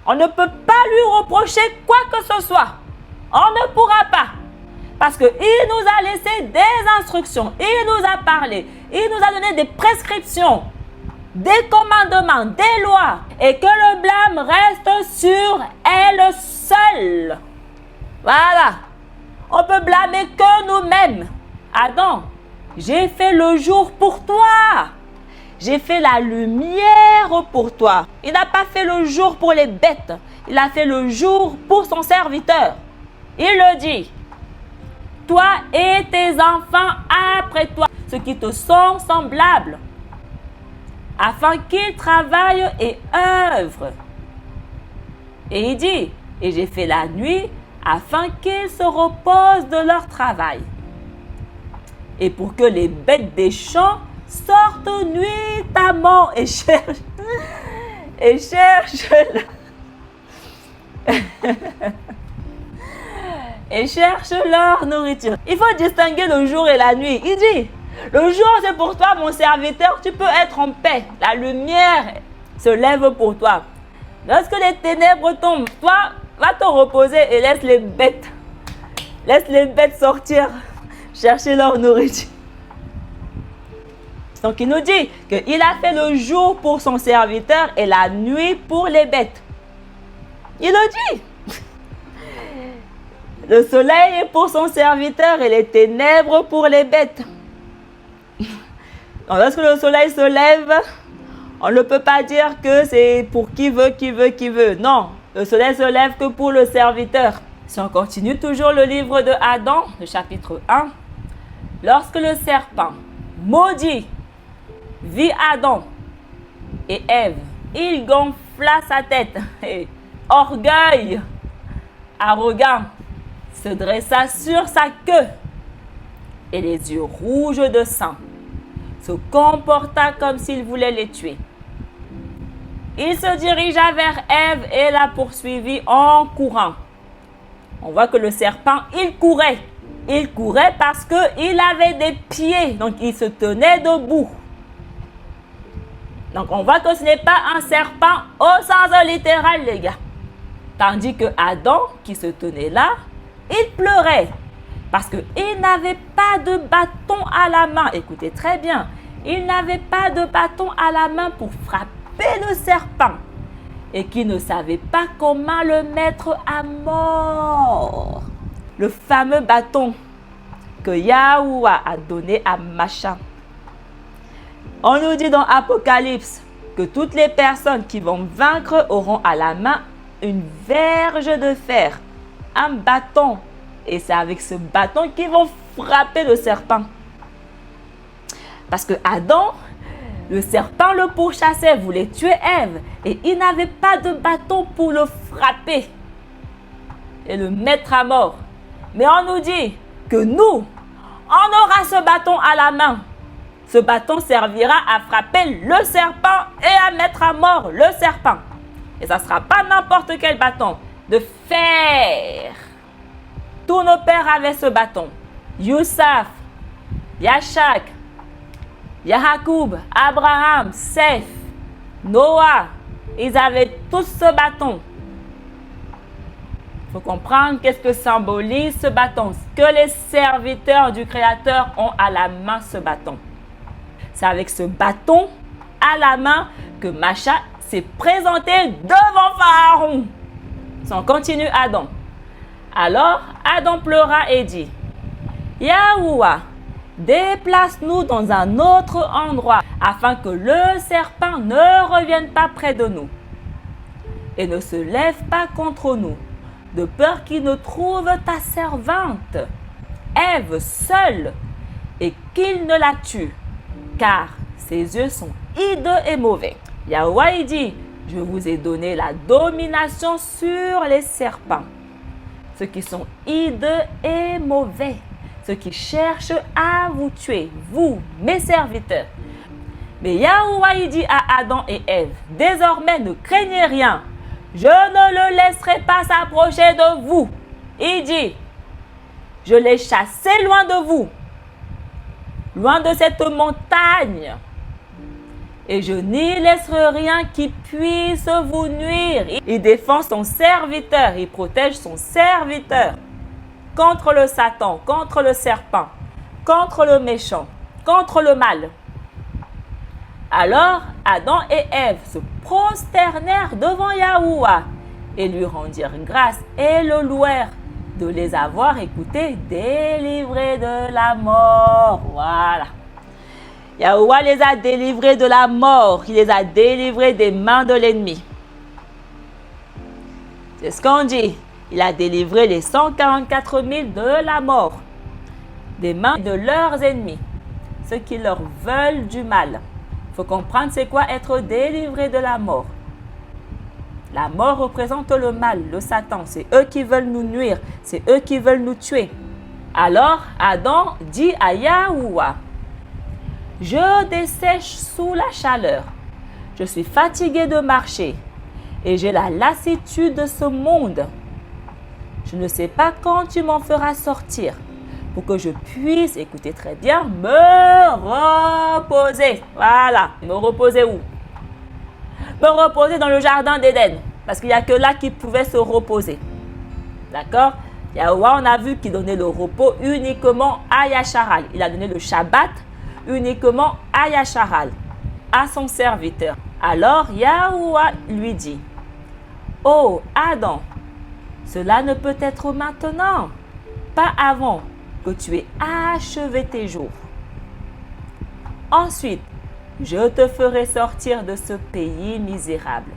On ne peut pas lui reprocher quoi que ce soit. On ne pourra pas. Parce qu'il nous a laissé des instructions. Il nous a parlé. Il nous a donné des prescriptions, des commandements, des lois. Et que le blâme reste sur elle seule. Voilà. On peut blâmer que nous-mêmes. Adam, j'ai fait le jour pour toi. J'ai fait la lumière pour toi. Il n'a pas fait le jour pour les bêtes. Il a fait le jour pour son serviteur. Il le dit, toi et tes enfants après toi, ceux qui te sont semblables, afin qu'ils travaillent et œuvrent. Et il dit, et j'ai fait la nuit afin qu'ils se reposent de leur travail. Et pour que les bêtes des champs sortent nuitamment et cherchent et cherchent leur nourriture. Il faut distinguer le jour et la nuit. Il dit, le jour c'est pour toi mon serviteur, tu peux être en paix. La lumière se lève pour toi. Lorsque les ténèbres tombent, toi, va te reposer et laisse les bêtes sortir, chercher leur nourriture. Donc il nous dit qu'il a fait le jour pour son serviteur et la nuit pour les bêtes. Il le dit. Le soleil est pour son serviteur et les ténèbres pour les bêtes. Donc lorsque le soleil se lève, on ne peut pas dire que c'est pour qui veut. Non, le soleil se lève que pour le serviteur. Si on continue toujours le livre de Adam, le chapitre 1, lorsque le serpent maudit vit Adam et Ève, il gonfla sa tête. Orgueil, arrogant, se dressa sur sa queue et les yeux rouges de sang, se comporta comme s'il voulait les tuer. Il se dirigea vers Ève et la poursuivit en courant. On voit que le serpent, il courait. Il courait parce qu'il avait des pieds, donc il se tenait debout. Donc on voit que ce n'est pas un serpent au sens littéral, les gars. Tandis que Adam, qui se tenait là, il pleurait parce qu'il n'avait pas de bâton à la main. Écoutez très bien, il n'avait pas de bâton à la main pour frapper le serpent et qu'il ne savait pas comment le mettre à mort. Le fameux bâton que Yahuwah a donné à Macha. On nous dit dans Apocalypse que toutes les personnes qui vont vaincre auront à la main une verge de fer, un bâton. Et c'est avec ce bâton qu'ils vont frapper le serpent. Parce que Adam, le serpent le pourchassait, voulait tuer Ève. Et il n'avait pas de bâton pour le frapper et le mettre à mort. Mais on nous dit que nous, on aura ce bâton à la main. Ce bâton servira à frapper le serpent et à mettre à mort le serpent. Et ça ne sera pas n'importe quel bâton, de fer. Tous nos pères avaient ce bâton. Youssaf, Yachak, Yahakoub, Abraham, Seth, Noah, ils avaient tous ce bâton. Il faut comprendre qu'est-ce que symbolise ce bâton. Que les serviteurs du Créateur ont à la main ce bâton. C'est avec ce bâton à la main que Macha s'est présenté devant Pharaon. Si on continue Adam. Alors Adam pleura et dit, Yahuwah, déplace-nous dans un autre endroit afin que le serpent ne revienne pas près de nous et ne se lève pas contre nous, de peur qu'il ne trouve ta servante, Ève, seule, et qu'il ne la tue, car ses yeux sont hideux et mauvais. Yahuwah il dit, je vous ai donné la domination sur les serpents, ceux qui sont hideux et mauvais, ceux qui cherchent à vous tuer, vous, mes serviteurs. Mais Yahuwah il dit à Adam et Ève, désormais ne craignez rien, je ne le laisserai pas s'approcher de vous. Il dit, je l'ai chassé loin de vous, loin de cette montagne, et je n'y laisserai rien qui puisse vous nuire. Il défend son serviteur, il protège son serviteur contre le Satan, contre le serpent, contre le méchant, contre le mal. Alors Adam et Ève se prosternèrent devant Yahuwah et lui rendirent grâce et le louèrent de les avoir écoutés, délivrés de la mort. Voilà. Yahuwah les a délivrés de la mort. Il les a délivrés des mains de l'ennemi. C'est ce qu'on dit. Il a délivré les 144 000 de la mort, des mains de leurs ennemis, ceux qui leur veulent du mal. Il faut comprendre c'est quoi être délivré de la mort. La mort représente le mal, le Satan. C'est eux qui veulent nous nuire. C'est eux qui veulent nous tuer. Alors Adam dit à Yahuwah, je dessèche sous la chaleur. Je suis fatigué de marcher et j'ai la lassitude de ce monde. Je ne sais pas quand tu m'en feras sortir pour que je puisse, écoutez très bien, me reposer. Voilà. Me reposer où? Me reposer dans le jardin d'Éden. Parce qu'il n'y a que là qu'il pouvait se reposer. D'accord? Yahuwah, on a vu qu'il donnait le repos uniquement à Yasharal. Il a donné le Shabbat uniquement à Yasharal, à son serviteur. Alors Yahuwah lui dit, « Oh Adam, cela ne peut être maintenant, pas avant que tu aies achevé tes jours. Ensuite, je te ferai sortir de ce pays misérable.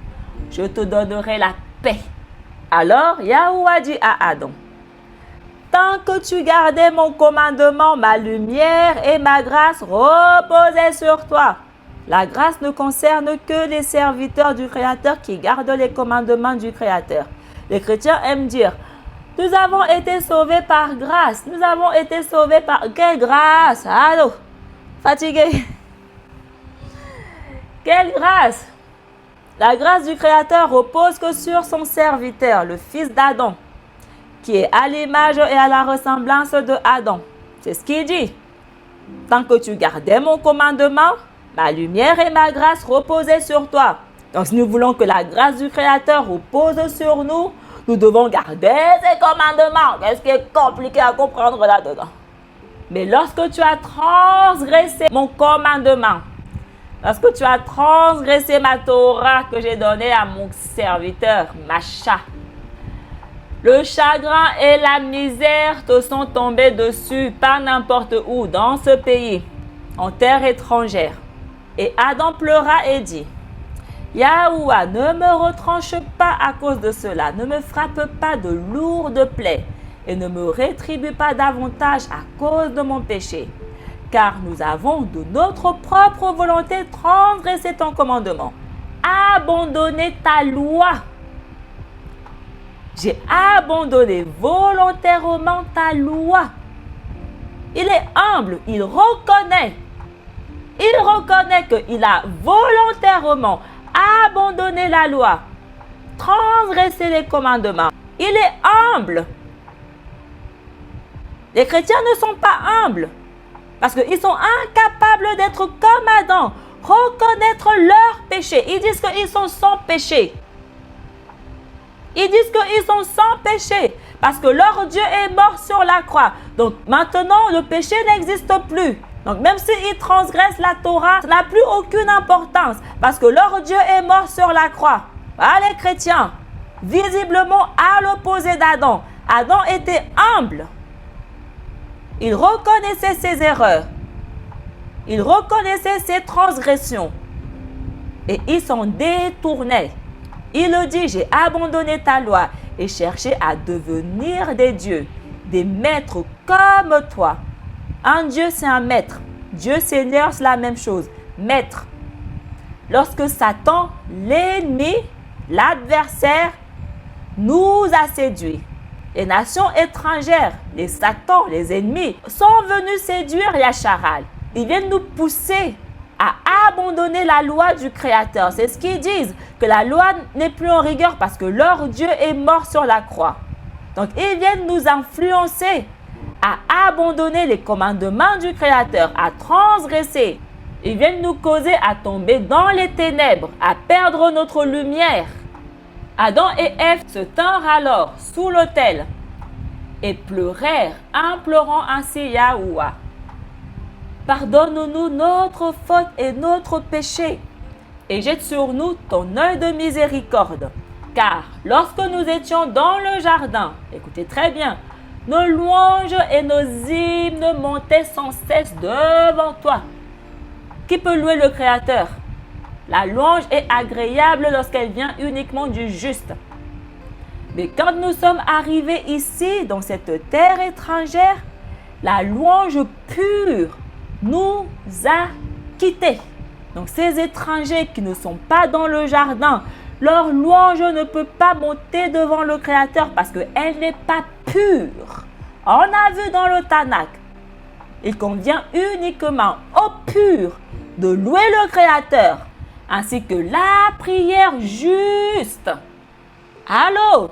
Je te donnerai la paix. » Alors Yahuwah dit à Adam, « Tant que tu gardais mon commandement, ma lumière et ma grâce reposaient sur toi. » La grâce ne concerne que les serviteurs du Créateur qui gardent les commandements du Créateur. Les chrétiens aiment dire, nous avons été sauvés par grâce. Nous avons été sauvés par... Quelle grâce? Allô? Fatigué? Quelle grâce? La grâce du Créateur repose que sur son serviteur, le fils d'Adam, qui est à l'image et à la ressemblance de Adam. C'est ce qu'il dit. Tant que tu gardais mon commandement, ma lumière et ma grâce reposaient sur toi. Donc, si nous voulons que la grâce du Créateur repose sur nous, nous devons garder ses commandements. Qu'est-ce qui est compliqué à comprendre là-dedans? Mais lorsque tu as transgressé mon commandement, lorsque tu as transgressé ma Torah que j'ai donnée à mon serviteur, Macha, le chagrin et la misère te sont tombés dessus par n'importe où dans ce pays, en terre étrangère. Et Adam pleura et dit, « Yahuwah, ne me retranche pas à cause de cela, ne me frappe pas de lourdes plaies et ne me rétribue pas davantage à cause de mon péché, car nous avons de notre propre volonté transgressé ton commandement, abandonné ta loi. J'ai abandonné volontairement ta loi. » Il est humble, il reconnaît qu'il a volontairement abandonné la loi, transgressé les commandements. Il est humble. Les chrétiens ne sont pas humbles parce qu'ils sont incapables d'être comme Adam, reconnaître leur péché. Ils disent qu'ils sont sans péché. Ils disent qu'ils sont sans péché parce que leur Dieu est mort sur la croix. Donc maintenant, le péché n'existe plus. Donc même s'ils transgressent la Torah, ça n'a plus aucune importance parce que leur Dieu est mort sur la croix. Ah, les chrétiens, visiblement à l'opposé d'Adam. Adam était humble. Il reconnaissait ses erreurs. Il reconnaissait ses transgressions. Et il s'en détournait. Il le dit, j'ai abandonné ta loi et cherché à devenir des dieux, des maîtres comme toi. Un Dieu, c'est un maître. Dieu Seigneur, c'est la même chose. Maître. Lorsque Satan, l'ennemi, l'adversaire, nous a séduits, les nations étrangères, les Satans, les ennemis, sont venus séduire Yasharal. Ils viennent nous pousser à abandonner la loi du Créateur. C'est ce qu'ils disent, que la loi n'est plus en rigueur parce que leur Dieu est mort sur la croix. Donc, ils viennent nous influencer à abandonner les commandements du Créateur, à transgresser. Ils viennent nous causer à tomber dans les ténèbres, à perdre notre lumière. Adam et Ève se tinrent alors sous l'autel et pleurèrent, implorant ainsi Yahuwah. Pardonne-nous notre faute et notre péché, et jette sur nous ton œil de miséricorde. Car lorsque nous étions dans le jardin, écoutez très bien, nos louanges et nos hymnes montaient sans cesse devant toi. Qui peut louer le Créateur? La louange est agréable lorsqu'elle vient uniquement du juste. Mais quand nous sommes arrivés ici, dans cette terre étrangère, la louange pure nous a quittés. Donc ces étrangers qui ne sont pas dans le jardin, leur louange ne peut pas monter devant le Créateur parce qu'elle n'est pas pure. On a vu dans le Tanakh, il convient uniquement aux purs de louer le Créateur, ainsi que la prière juste. Allô?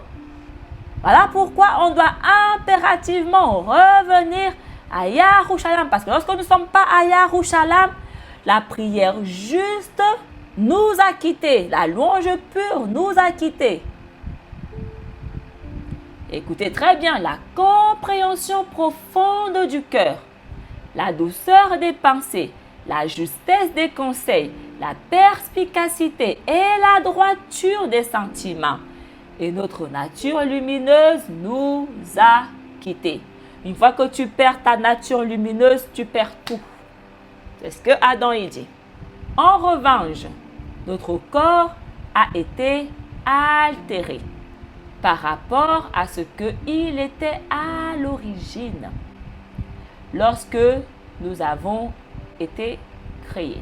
Voilà pourquoi on doit impérativement revenir à Yerushalayim, parce que lorsque nous ne sommes pas à Yerushalayim, la prière juste nous a quittés, la louange pure nous a quittés. Écoutez très bien, la compréhension profonde du cœur, la douceur des pensées la justesse des conseils, la perspicacité et la droiture des sentiments. Et notre nature lumineuse nous a quittés. Une fois que tu perds ta nature lumineuse, tu perds tout. C'est ce que Adam y dit. En revanche, notre corps a été altéré par rapport à ce qu'il était à l'origine, lorsque nous avons été créés.